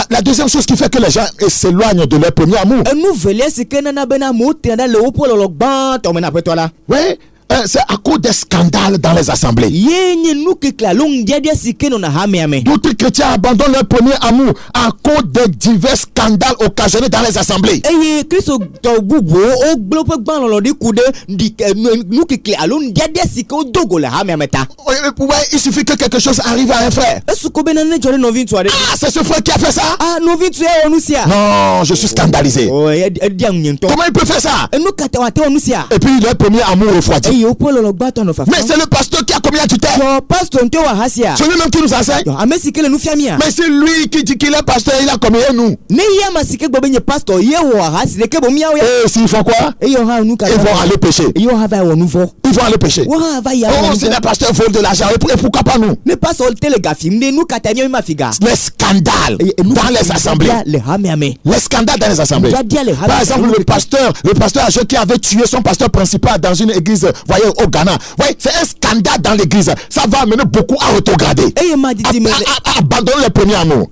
la deuxième chose qui fait que les gens s'éloignent de leur premier amour. Oui, c'est à cause des scandales dans les assemblées. D'autres chrétiens abandonnent leur premier amour à cause de divers scandales occasionnés dans les assemblées. Ouais, il suffit que quelque chose arrive à un frère. Ah, c'est ce frère qui a fait ça? Non, je suis scandalisé. Comment il peut faire ça? Et puis leur premier amour refroidi. Mais c'est le pasteur qui a combien de tutelle? C'est lui-même qui nous enseigne. Mais c'est lui qui dit qu'il est pasteur, il a combien nous? Et s'ils font quoi? Ils vont aller pécher. Ils vont aller pécher. Oh, c'est les pasteurs volent de l'argent. Et pourquoi pas nous? Les scandales dans les assemblées. Les scandales dans les assemblées. Par exemple, le pasteur âgé qui avait tué son pasteur principal dans une église, voyez, au Ghana. Oui, c'est un scandale dans l'église. Ça va amener beaucoup à retrograder. À abandonner le premier amour.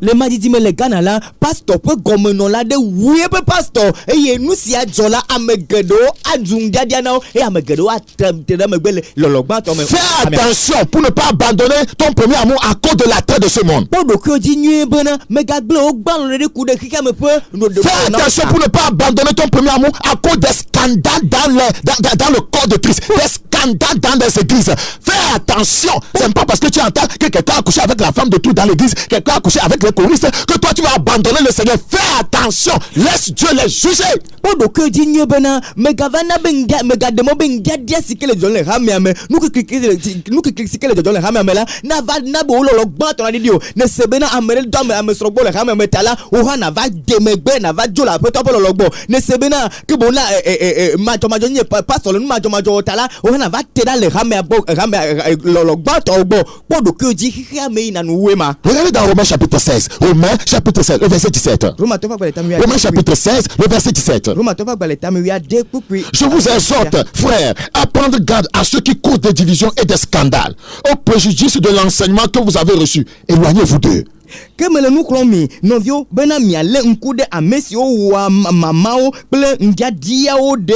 Fais attention pour ne pas abandonner ton premier amour à cause de l'attrait de ce monde. Fais attention pour ne pas abandonner ton premier amour à cause des scandales dans le corps de Christ. Des scandales dans les églises. Fais attention. C'est pas parce que tu entends que quelqu'un a couché avec la femme de tout dans l'église, quelqu'un a couché avec les choristes, que toi tu vas abandonner le Seigneur. Fais attention. Laisse Dieu les juger. Podo que dit nye bena megavana benga megademo benga dia sikele jole hamiame nuku sikele jole hamiame la na va na bo lo gba to na didio ne sebena amere do ame srogbo le hamiame tala o ha na va demegbe na va jola pe to bo lo gbo ne sebena ke bo na ma to ma jo nye pastor le ma jo tala o ha na va tela le hamiabo lo gba to gbo podo que dit hamiame na nuwe ma. Regardez dans Romains chapitre 16. Romains chapitre 16 le verset 17. Romains chapitre 16 le verset 17. Je vous exhorte, frères, à prendre garde à ceux qui causent des divisions et des scandales, au préjudice de l'enseignement que vous avez reçu. Éloignez-vous d'eux. Que me le nous clomi novio bena mi ale nkude amesi o wa mamao ple ndia dia o de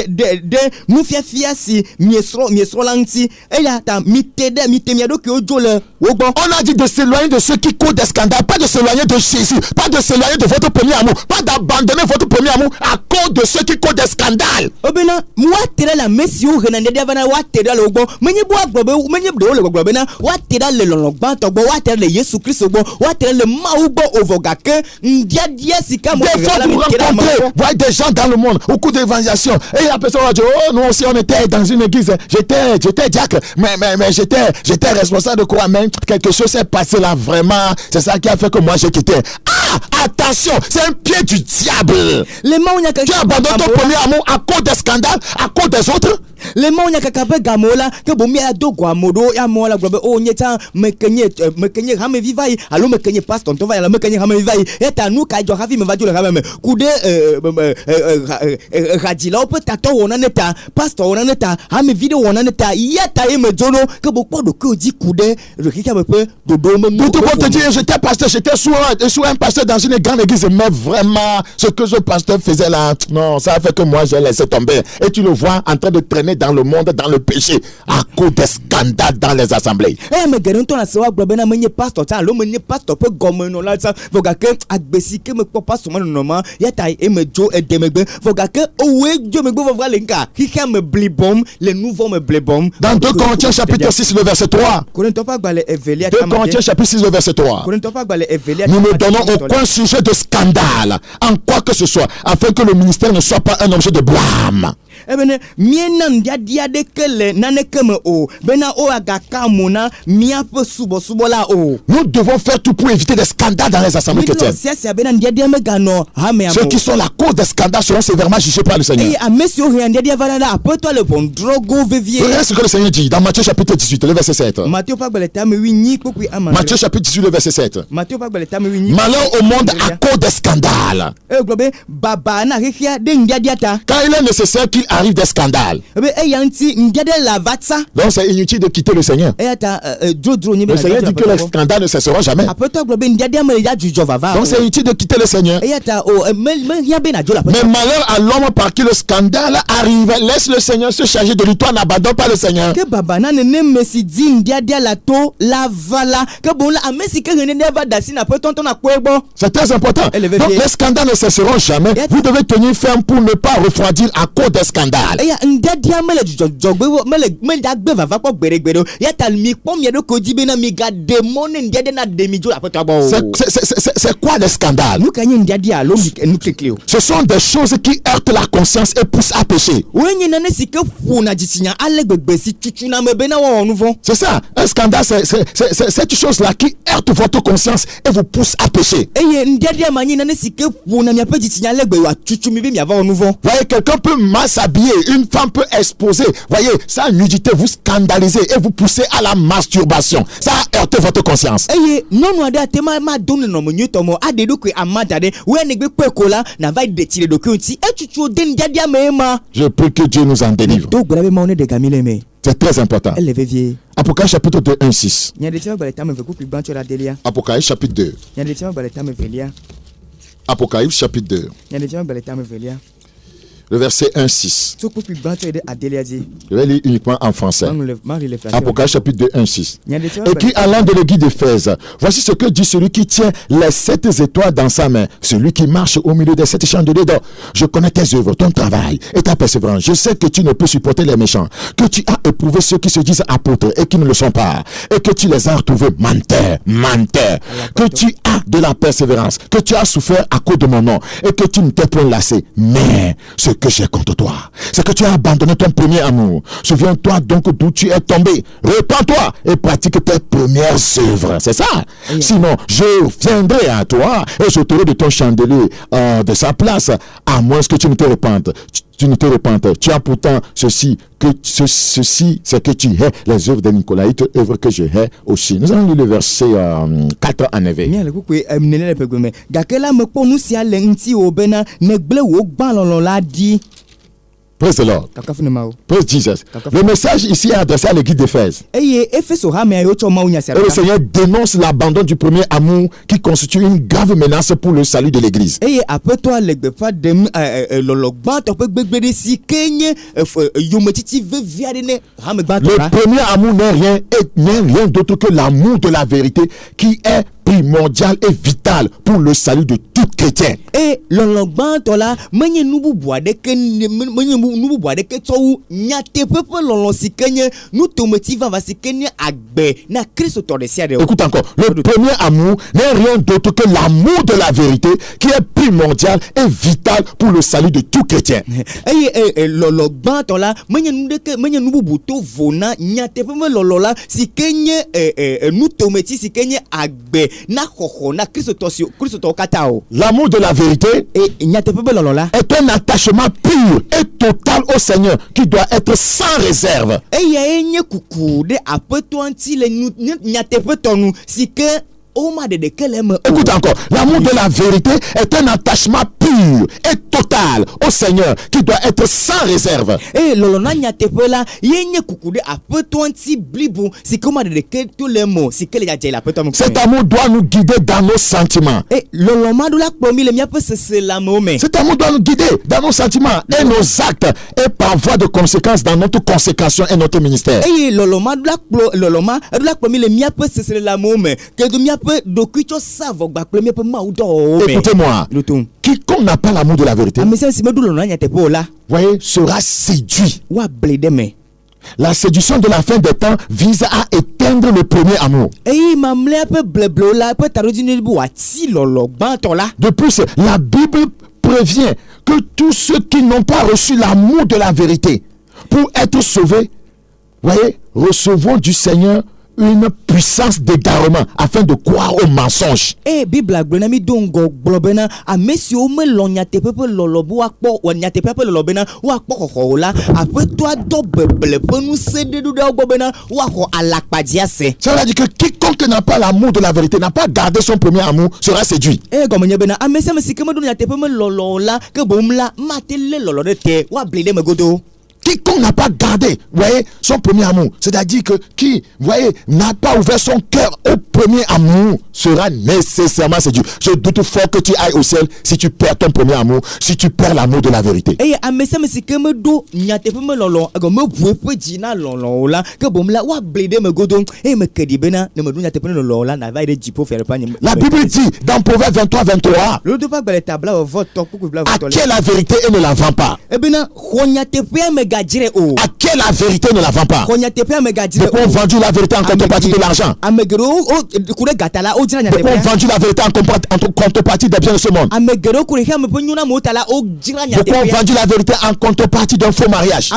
nu fia si miesro lanti e ya ta mitede mitemia do ki ojo le ogbo. On a dit de s'éloigner de ceux qui causent des scandales, pas de s'éloigner de Jésus, pas de s'éloigner de votre premier amour, pas d'abandonner votre premier amour à cause de ceux qui causent des scandales. Obena moi tere la mesi o renande dia bana wa tere le ogbo menye bo agbobe menye do le ogbo bena wa tere le lologba to gbo wa tere le Yesu Christ ogbo wa tere le Maoubo Ovogake, Ndia Sika. Des fois, vous voyez des gens dans le monde, au cours d'évangélisation, et la personne va dire, oh, nous aussi, on était dans une église, j'étais diacre, mais j'étais responsable de quoi, mais quelque chose s'est passé là, vraiment, c'est ça qui a fait que moi j'ai quitté. Ah, attention, c'est un pied du diable. Tu abandonnes ton premier amour à cause des scandales, à cause des autres. Les mots n'a qu'à gamola que bon mi a do guamodo ya mola globe o nyeta mekenye hame vivai alo mekenye pastor to va la mekenye hame vivai eta nu ka jo hafi me va jo le hame kude radila peut tato wona neta pastor wona neta hame video wona neta yeta e me jono que bon podo que dit kude le qui me peut dodo me tout pour te dire j'étais pasteur, j'étais sous un pasteur dans une grande église, mais vraiment ce que ce pasteur faisait là, non, ça a fait que moi j'ai laissé tomber. Et tu le vois en train de traîner dans le monde, dans le péché, à cause des scandales dans les assemblées. Eh, mais garon ton la sewa globena menye pastor ta lo menye pastor pe gomeno la sa voga ke agbesi ke me papa so man no ma ya tai e me jo e demegbe voga ke owe jo me gbo vra lenka ki ka me blibom le nouveau me blibom. Dans 2 Corinthiens chapitre 6 le verset 3. 2 Corinthiens chapitre 6 le verset 3. Nous ne donnons aucun sujet de scandale en quoi que ce soit, afin que le ministère ne soit pas un objet de blâme. Eh ben, miena ndia dia de kele nane keme o bena o agaka mona mia pe subo la o. Nous devons faire tout pour éviter des scandales dans les assemblées chrétiennes. Ceux qui sont la cause des scandales seront sévèrement jugés par le Seigneur. Regarde ce que le Seigneur dit dans Matthieu chapitre 18 le verset 7. Matthieu chapitre 18 le verset 7. Malheur au monde à cause des scandales. Quand il est nécessaire qu'il arrive des scandales. Donc c'est inutile de quitter le Seigneur. Le Seigneur dit que les scandales ne cesseront jamais. Donc c'est inutile de quitter le Seigneur. Mais malheur à l'homme par qui le scandale arrive. Laisse le Seigneur se charger de lui. Toi n'abandonne pas le Seigneur. C'est très important. Donc les scandales ne cesseront jamais. Vous devez tenir ferme pour ne pas refroidir à cause des scandales. C'est quoi les scandales? Ce sont des choses qui heurtent la conscience et poussent à pécher. C'est ça, un scandale, c'est cette chose-là qui heurte votre conscience et vous pousse à pécher. Voyez, quelqu'un peut mal s'habiller, une femme peut exposer, voyez, sa nudité vous scandalisez et vous poussez à la masturbation. Ça a heurté votre conscience. Je prie que Dieu nous en délivre. C'est très important. Apocalypse chapitre 2, 1, 6. Apocalypse chapitre 2. Apocalypse chapitre 2. Le verset 1-6. Je vais lire uniquement en français. Apocalypse chapitre 2, 1-6. Écrit à l'ange de l'église d'Éphèse. Voici ce que dit celui qui tient les 7 étoiles dans sa main. Celui qui marche au milieu des 7 chandeliers d'or. Je connais tes œuvres, ton travail et ta persévérance. Je sais que tu ne peux supporter les méchants. Que tu as éprouvé ceux qui se disent apôtres et qui ne le sont pas. Et que tu les as retrouvés menteurs. Que tu as de la persévérance. Que tu as souffert à cause de mon nom. Et que tu ne t'es point lassé. Mais ce que j'ai contre toi, c'est que tu as abandonné ton premier amour. Souviens-toi donc d'où tu es tombé. Repends-toi et pratique tes premières œuvres. C'est ça. Sinon, je viendrai à toi et j'ôterai de ton chandelier de sa place, à moins que tu ne te repentes. Tu as pourtant ceci, c'est que tu hais les œuvres des Nicolaïtes, œuvres que je hais aussi. Nous allons lire le verset 4 en éveil. Praise the Lord. Praise Jesus. Le message ici est adressé à l'église d'Éphèse. Et le Seigneur dénonce l'abandon du premier amour qui constitue une grave menace pour le salut de l'église. Le premier amour n'est rien d'autre que l'amour de la vérité qui est primordial et vital pour le salut de tout chrétien. Et écoute encore, le premier amour n'est rien d'autre que l'amour de la vérité qui est primordial et vital pour le salut de tout chrétien. L'amour de la vérité est un attachement pur et total au Seigneur qui doit être sans réserve. Écoute encore, l'amour de la vérité est un attachement pur et total au Seigneur qui doit être sans réserve. Cet amour doit nous guider dans nos sentiments. Cet amour doit nous guider dans nos sentiments et nos actes et par voie de conséquence dans notre consécration et notre ministère. Écoutez-moi, quiconque n'a pas l'amour de la vérité, voyez, sera séduit. La séduction de la fin des temps vise à éteindre le premier amour. De plus, la Bible prévient que tous ceux qui n'ont pas reçu l'amour de la vérité pour être sauvés, voyez, recevront du Seigneur une puissance d'égarement afin de croire au mensonge. Ça veut dire que quiconque n'a pas l'amour de la vérité, n'a pas gardé son premier amour, sera séduit. Quiconque n'a pas gardé, voyez, son premier amour, c'est-à-dire que qui, voyez, n'a pas ouvert son cœur au premier amour, sera nécessairement séduit. Je doute fort que tu ailles au ciel si tu perds ton premier amour, si tu perds l'amour de la vérité. La Bible dit dans Proverbe 23, à qui est la vérité et ne la vend pas. À qui est la vérité ne la vend pas. Beaucoup ont vendu la vérité en contrepartie de l'argent. Beaucoup ont vendu la vérité en contrepartie des biens de ce monde. Beaucoup ont vendu la vérité en contrepartie d'un faux mariage.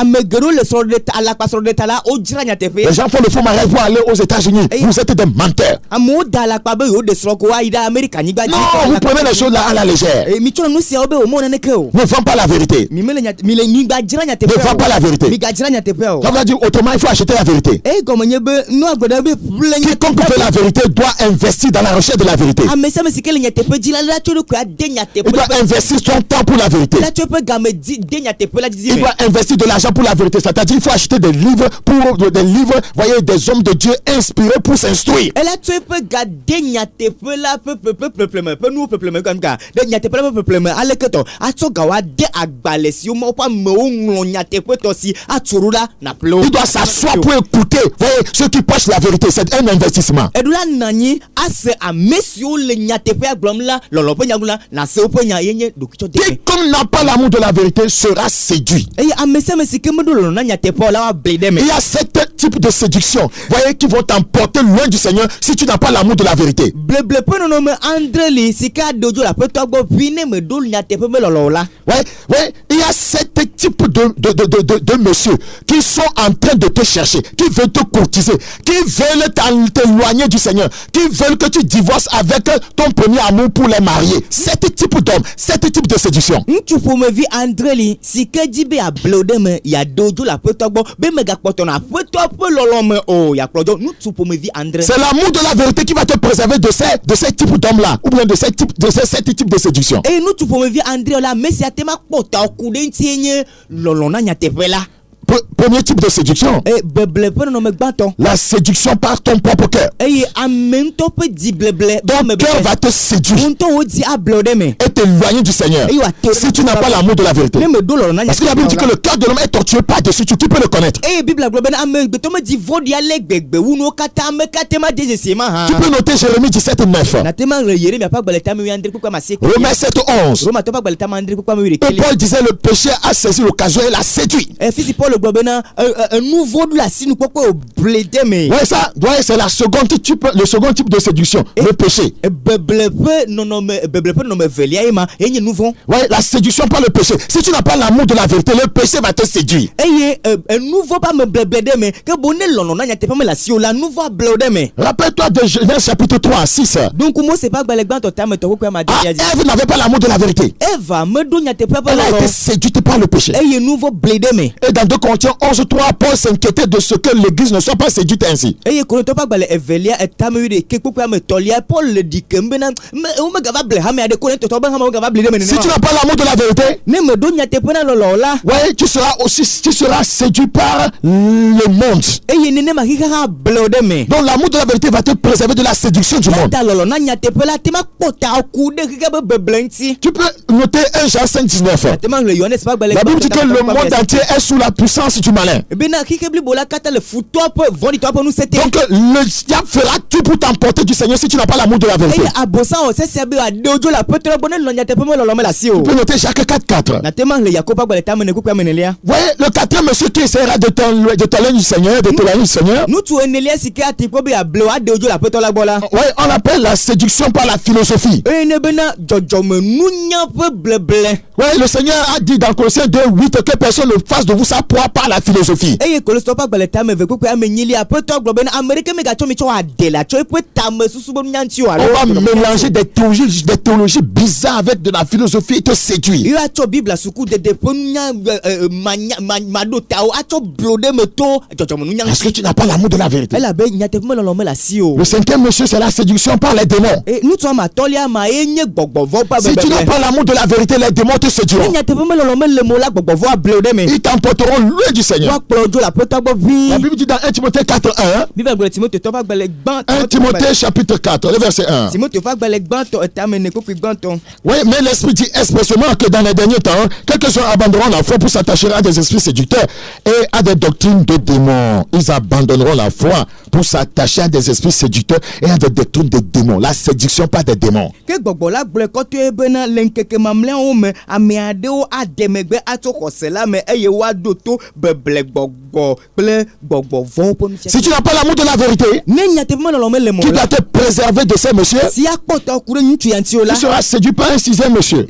Les gens font le faux mariage pour aller aux États-Unis. Vous êtes des menteurs. Non, vous prenez les choses là à la légère. Ne vends pas la vérité. Ne vends pas la vérité. migadzra nyateƒe o. Ça veut dire autrement il faut acheter la vérité. Gɔme nye be nu agbede be ƒle Quiconque veut la vérité doit investir dans la recherche de la vérité. ame sia ame si ke le nyateƒe dzi la tso ɖokui ade Il nyateƒe doit investir son temps pour la vérité. la tso eƒe game di de nyateƒe la didi Il me. doit investir de l'argent pour la vérité. C'est-à-dire il faut acheter des livres voyez, des hommes de Dieu inspirés pour s'instruire. Ela tso eƒe ga de nyateƒe la ƒe ƒeƒleme ƒe nuwo ƒeƒleme kamika de nyateƒe la ƒe ƒeƒleme aleke tɔ atsɔ ga wa de agbalẽ siwo ma woƒe amewo ŋlɔ nyateƒe tɔ si atso ɖo la na ƒle wo. Il doit s'asseoir pour écouter. Voyez, ceux qui prêchent la vérité, c'est un investissement. Eɖo la nɔ anyi ase ame siwo le nyateƒea gblɔm la lɔlɔ ƒe nyagblɔ la na se woƒe nya ye nye ɖokuitsɔ de. Quiconque n'a pas l'amour de la vérité sera séduit. Eye ame sia ame si ke meɖo lɔlɔ na nyateƒea o la woablẽ ɖe me. Il y a sept types de séduction, voyez, qui vont t'emporter loin du Seigneur si tu n'as pas l'amour de la vérité. Bleble ƒe nɔnɔme andre li si ke aɖo dzo le aƒetɔa gbɔ ʋui ne meɖo nyateƒe ƒe lɔlɔ o la. Ouais, il y a sept types de messieurs qui sont en train de te chercher, qui veulent te courtiser, qui veulent t'éloigner du Seigneur, qui veulent que tu divorces avec ton premier amour pour les marier. Sept types d'hommes, sept types de séduction. Ŋutsu ƒomevi andre li si ke dzi be ablɔ ɖe me yaɖo dzo le aƒetɔa gbɔ be megakpɔtɔ na aƒetɔa ƒe lɔlɔ me o yakplɔ dzo ŋutsu ƒomevi andre. C'est l'amour de la vérité qui va te préserver de ces types d'hommes-là, ou bien de ces sept types de séduction. Eye ŋutsu ƒomevi andre la ame sia te ma kpɔ ta ku ɖe ŋutie nye lɔlɔ na nyateƒe la. Premier type de séduction, Beble ƒe nɔnɔme gbãtɔ. la séduction par ton propre cœur. Eye ame ŋutɔ ƒe dzi bleble. Ton cœur va te séduire ŋutɔ wo dzi ablɔ ɖe me. et t'éloigner du Seigneur si tu n'as pas l'amour de la vérité. Ne meɖo lɔlɔ na Parce que la Bible dit que nyateƒe le cœur de l'homme est tortueux par-dessus, tu peux le connaître. eye Biblia gblɔ bena ame gbetɔ me dzi vɔɖi ale gbegbewu nuwo katã ame katã ma de zesie ma hã. Tu peux noter Jérémie 17:9. Nate ma ɣle Yeremia ƒe agbalẽ tame wuiadre kpekpe ame asieke. Romains 7:11. Romatɔ ƒe agbalẽ tame adre kpekpe ame Et wuiɖekɛ. Paul disait le péché a saisi l'occasion et l'a séduit. Fi si Paul gblɔ bena enu vɔ̃ɖi le asinukpɔkpɔ o ble de me. Ouais, ça, ouais, c'est le second type de séduction, le péché. Beble ƒe nɔnɔme velia ye ma ye nye nu vɔ̃. Ouais, la séduction par le péché. Si tu n'as pas l'amour de la vérité, le péché va te séduire. Eye nu vɔ̃ ƒe ame bleble ɖe me ke boŋ ne lɔlɔ na nyateƒe me le asi o la nu vɔ̃ ablɔ ɖe me. Rappelle-toi de Genèse chapitre 3-6. Donc Mose ƒe agbalẽ gbãtɔ tame tɔ kpekpe ame adre dzi. Ève n'avait pas l'amour de la vérité. Eva meɖo nyateƒea ƒe Elle a été lɔlɔ séduite par le péché. eye nu vɔ̃ ble ɖe me. Et dans 2 Corinthiens 11:3, Paul s'inquiétait de ce que l'église ne soit pas séduite ainsi. Eye Korintɔ ƒe agbalẽ evelia tame wuiɖekɛ kpekpe ame tɔlia Paul le ɖi kem bena womegava ble hame aɖe Korintɔtɔ be hame womegava ble ɖe me Si tu nenema. n'as pas l'amour de la vérité, Ne meɖo nyateƒe na lɔlɔ o la ouais, tu seras séduit par le monde. eye nenema xixa hã ble ɖe me. Donc l'amour de la vérité va te préserver de la séduction du monde. Ta lɔlɔ na nyateƒe la te ma kpɔ ta ku ɖe xixa be beble ŋuti. Tu peux noter 1 Jean 5:19. Te ma ɣle Yohanes ƒe agbalẽ La Bible dit gbãtɔ que le tame monde entier est sous la puissance du malin. bena xixe blibo la katã le futɔa ƒe vɔ̃ɖitɔa ƒe ŋusẽ te. Donc le diable fera tout pour t'emporter du Seigneur si tu n'as pas l'amour de la vérité. Eye abosã wɔ sesẽ be aɖewo dzo le aƒetɔ gbɔ ne lɔ nyateƒe me lɔlɔ me le asi o. Tu peux noter Jacques 4:4. Na te ma ɣle Yakob ƒe agbalẽ tame ne kpekpe ame nelia. Voyez, le 4e monsieur qui essaiera de t'éloigner du Seigneur, de t'éloigner du Seigneur. Ŋutsu enelia si ke ati kpɔ be ablɔ aɖewo dzo le aƒetɔ la gbɔ la. Ouais, on appelle la séduction par la philosophie. Eye ne bena dzɔdzɔme nunya ƒe bleble. Ouais, le Seigneur a dit dans Colossiens 2:8 que personne ne fasse de vous sa proie par la philosophie. Eye Kolositɔ ƒe agbalẽ tame ve kpekpe ame nyilia aƒetɔ gblɔ bena ame ɖeke megatsɔ mi tsɔ ade le atsɔ eƒe tame susu be nunya ŋuti o alo. On va mélanger des théologies bizarres avec de la philosophie et te séduire. Ye atsɔ Biblia suku dede ƒe nunya maɖo tawo atsɔ blo ɖe me to dzɔdzɔme nunya Parce que ŋuti. tu n'as pas l'amour de la vérité. Elabe nyateƒe me lɔlɔ me le asi o. Le 5e monsieur, c'est la séduction par les démons. Ŋutsu ame atɔlia ma ye nye gbɔgbɔvɔ ƒe Si tu n'as beble. pas l'amour de la vérité, les démons te Ne séduiront. nyateƒe me lɔlɔ me le mo la gbɔgbɔvɔ ablɔ ɖe me. Ils t'emporteront loin du Seigneur. Woakplɔ dzo le aƒetɔ gbɔ La ʋĩi. Bible dit dans 1 Timothée 4:1. Biblia gblɔ le Timoteo ƒe agbalẽ 1 Timothée chapitre 4, le verset 1. Timoteo ƒe agbalẽ gbãtɔ tame ne kpekpe gbãtɔ. Oui, mais l'Esprit dit expressément que dans les derniers temps, quelques-uns abandonneront la foi pour s'attacher à des esprits séducteurs et à des doctrines de démons. Ils abandonneront la foi pour s'attacher à des esprits séducteurs et à des doctrines de démons. La séduction par des démons. Ke gbɔgbɔ la gblɔe kɔtɔe bena le ŋkeke mamlɛawo me ame aɖewo ade megbe atso xɔse la me eye woaɖo to beble Si tu n'as pas l'amour de la vérité, tu dois te préserver de ces messieurs. Tu seras séduit par un sixième monsieur.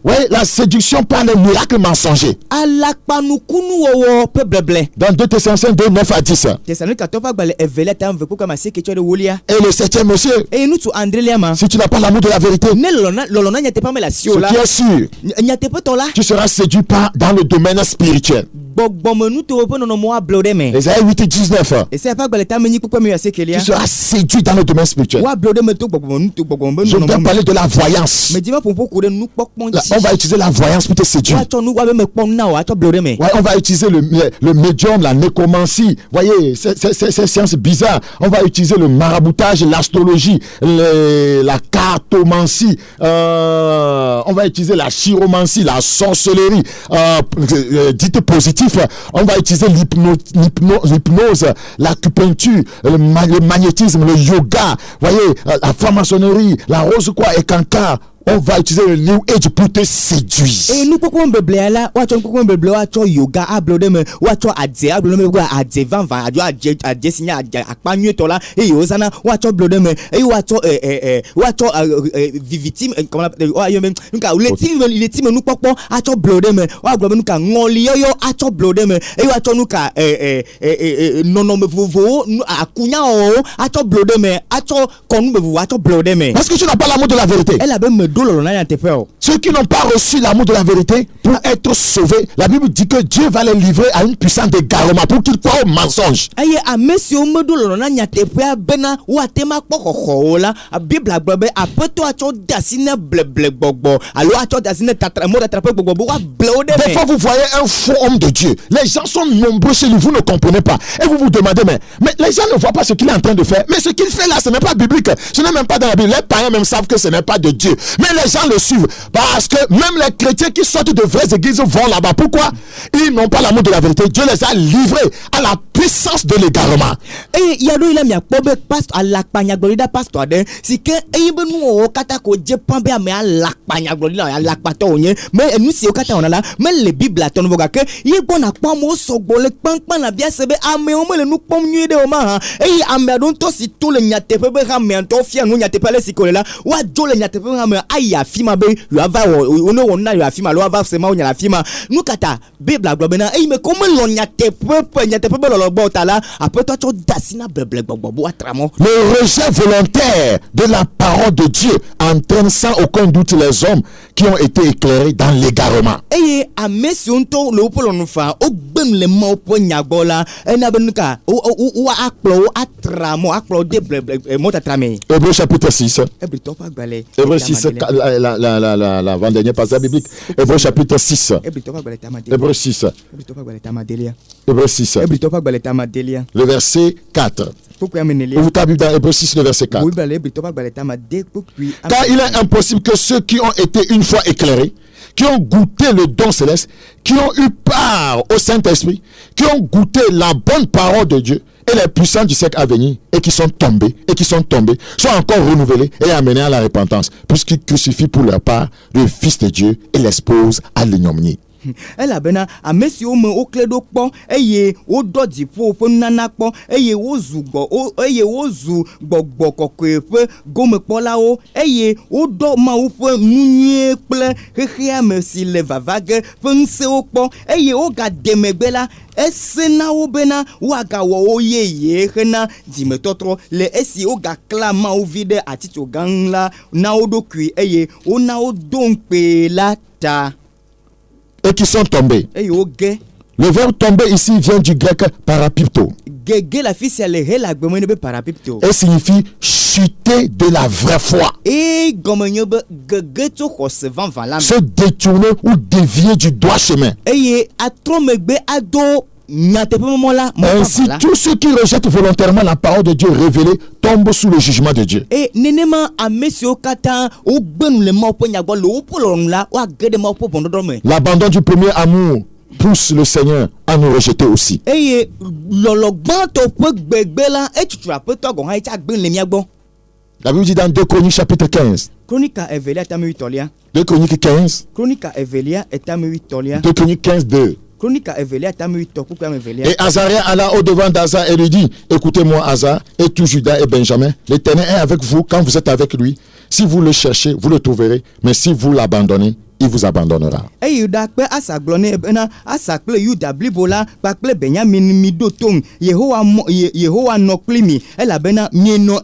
Oui, la séduction par les miracles mensongers. Dans 2 Thessaloniciens 2, 9 à 10. Et le septième monsieur, si tu n'as pas l'amour de la vérité, ce qui est sûr, tu seras séduit dans le domaine spirituel. Ésaïe 8 et 19. Tu seras séduit dans le domaine spirituel. Je viens parler de la voyance. On va utiliser la voyance pour te séduire. Ouais, on va utiliser le médium, la nécromancie. Voyez, ces sciences bizarres. On va utiliser le maraboutage, l'astrologie, la cartomancie. On va utiliser la chiromancie, la sorcellerie. Dite positive. On va utiliser l'hypnose, l'acupuncture, le magnétisme, le yoga, voyez, la franc-maçonnerie, la rose quoi et cancar. On va utiliser le New Age pour te séduire. Et nous pouvons yoga, parce que tu n'as pas l'amour de la vérité. Ceux qui n'ont pas reçu l'amour de la vérité pour être sauvés, la Bible dit que Dieu va les livrer à une puissance d'égarement pour qu'ils croient au mensonge. Des fois vous voyez un faux homme de Dieu. Les gens sont nombreux chez lui, vous ne comprenez pas. Et vous vous demandez, mais les gens ne voient pas ce qu'il est en train de faire. Mais ce qu'il fait là, ce n'est pas biblique. Ce n'est même pas dans la Bible. Les païens même savent que ce n'est pas de Dieu. Mais les gens le suivent parce que même les chrétiens qui sortent de vraies églises vont là-bas. Pourquoi? Ils n'ont pas l'amour de la vérité. Dieu les a livrés à la puissance de l'égarement. Et il y a il a pasteur à la pagna glorida pasteur de si que nous kata ko je pambe à la pagna glorida à la patonye mais nous si kata on a là mais les bibles ton voga que y bon a pas mo so gole pan na bia sebe ame o le nous pom nué de o ma et ame don to si tout le nyate pe be ame to fia no nyate pele si kolela wa jo le nyate pe ame aya fima be yo ava o no na yo afima lo ava sema o nya la fima nous kata bible globena e me comme lo nyate pe lo bota là après toi tu dasina bleble bobo atramo. Le rejet volontaire de la parole de Dieu entraîne sans aucun doute les hommes qui ont été éclairés dans l'égarement. Et à mesionto le polo fa o ben le mo po nyagola e na benuka o akplo atramo akplo de bleble mota trame. Hébreux chapitre 6. Hébreux 6 la dernière passage biblique. Hébreux chapitre 6. Hébreux 6. Hébreux 6. Le verset 4. Vous tapez dans Hébreux 6, le verset 4. Car il est impossible que ceux qui ont été une fois éclairés, qui ont goûté le don céleste, qui ont eu part au Saint-Esprit, qui ont goûté la bonne parole de Dieu et les puissants du siècle à venir, et qui sont tombés, soient encore renouvelés et amenés à la repentance, puisqu'ils crucifient pour leur part le Fils de Dieu et l'exposent à l'ignominie. Elle a bena a messi o me o kledo kpon eye o dodi po nana kpon eye o zugbo eye o zu gbogbo kokoefe gome kpola o eye o do ma o pe nunye ple hehia messi le vavage pense o kpon eye o ga demegbela esena o bena wa ga wo yeye hena dimetotro le esi o ga klama o vide atito gangla na o do kui eye o na o dompe la ta. Et qui sont tombés. Le verbe tomber ici vient du grec parapipto. Et signifie chuter de la vraie foi. Se détourner ou dévier du droit chemin. Ainsi, tous ceux qui rejettent volontairement la parole de Dieu révélée tombent sous le jugement de Dieu. L'abandon du premier amour pousse le Seigneur à nous rejeter aussi. La Bible dit dans 2 Chroniques chapitre 15. 2 Chroniques 15. 2 Chroniques 15, 2. Chronique à Evelia, Tamu Toku comme Evelia. Et Azaria alla au-devant d'Asa et lui dit, écoutez-moi Asa et tout Judas et Benjamin, l'Éternel est avec vous quand vous êtes avec lui. Si vous le cherchez, vous le trouverez. Mais si vous l'abandonnez, il vous abandonnera. Et Yuda pe asaglone bena asakle Yuda blibola pakle Benjamin midotom Yehowa noklimi ela bena mieno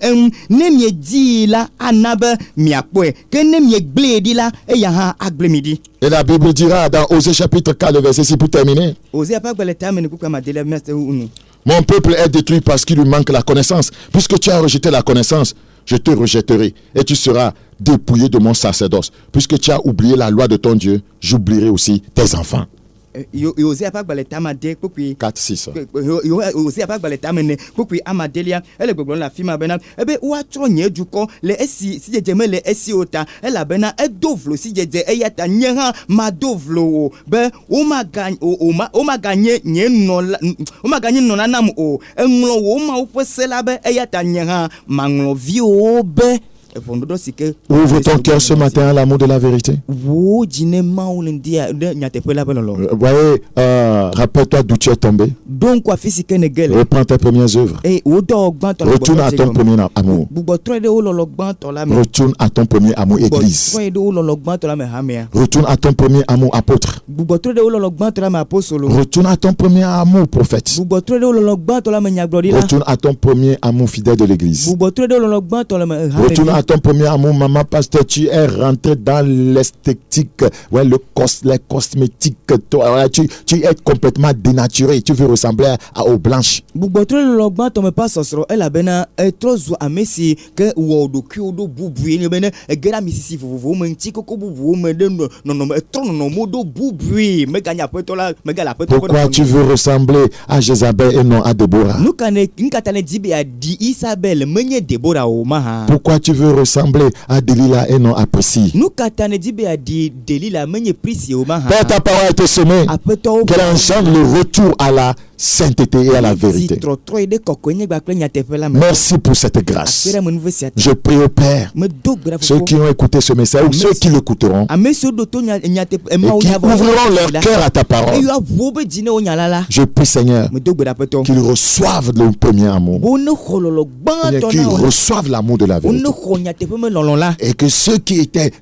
ne miedi la anabe miakwe ke ne miegledi la e yaha aglemidi. Et la Bible dira dans Osée chapitre 4, le verset 6 pour terminer. Osée pas le terme ne kuka madele meste unu. Mon peuple est détruit parce qu'il lui manque la connaissance. Puisque tu as rejeté la connaissance, je te rejetterai et tu seras dépouillé de mon sacerdoce. Puisque tu as oublié la loi de ton Dieu, j'oublierai aussi tes enfants. Osée pas le terme de kuki 4, 6. Osée pas le terme ne kuki amadelia ele gbogbo la fima bena ebe wa tronye duko le esi si je me le esi ota ela bena e dovlo si je eyata nyeha ma dovlo be o ma ganye nye no o ma ganye no nanam o enlo wo ma opesela be eyata nyeha manglo vi o be. Ouvre ton cœur ce matin à l'amour de la vérité. Voyez, rappelle-toi d'où tu es tombé. Reprends tes premières œuvres. Retourne à ton premier amour. Retourne à ton premier amour église. Retourne à ton premier amour apôtre. Retourne à ton premier amour prophète. Retourne à ton premier amour fidèle de l'église. Retourne à ton premier amour, maman, pasteur, tu es rentré dans l'esthétique, les cosmétiques, tu es complètement dénaturé, tu veux ressembler aux blanches. Pourquoi tu veux ressembler à Jézabel et non à Déborah? Pourquoi tu veux ressembler à Delilah et non à Priscille? Père, ta parole a été semée, qu'elle engendre le retour à la sainteté et à la vérité. Merci pour cette grâce. Je prie au Père, ceux qui ont écouté ce message ou ceux qui l'écouteront et qui ouvriront leur cœur à ta parole. Je prie, Seigneur, qu'ils reçoivent le premier amour, qu'ils reçoivent l'amour de la vérité, et que ceux qui étaient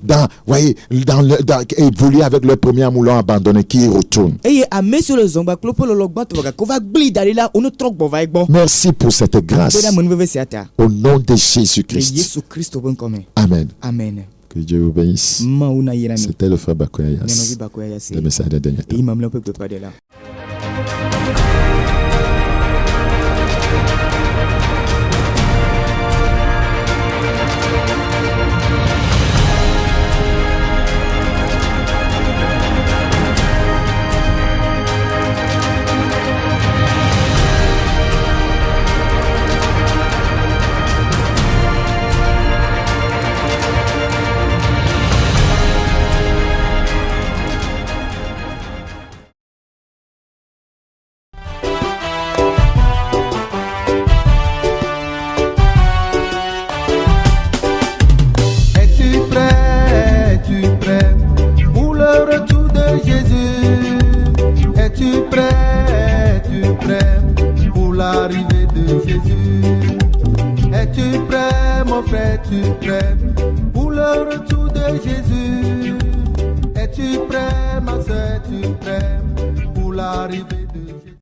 évolués avec leur premier amour l'ont abandonné, qu'ils y retournent. Merci pour cette grâce. Au nom de Jésus-Christ. Amen. Amen. Que Dieu vous bénisse. C'était le frère Bakoyas. Le message de dernier temps. Es-tu prêt pour le retour de Jésus? Es-tu prêt, ma soeur? Es-tu prêt pour l'arrivée de Jésus?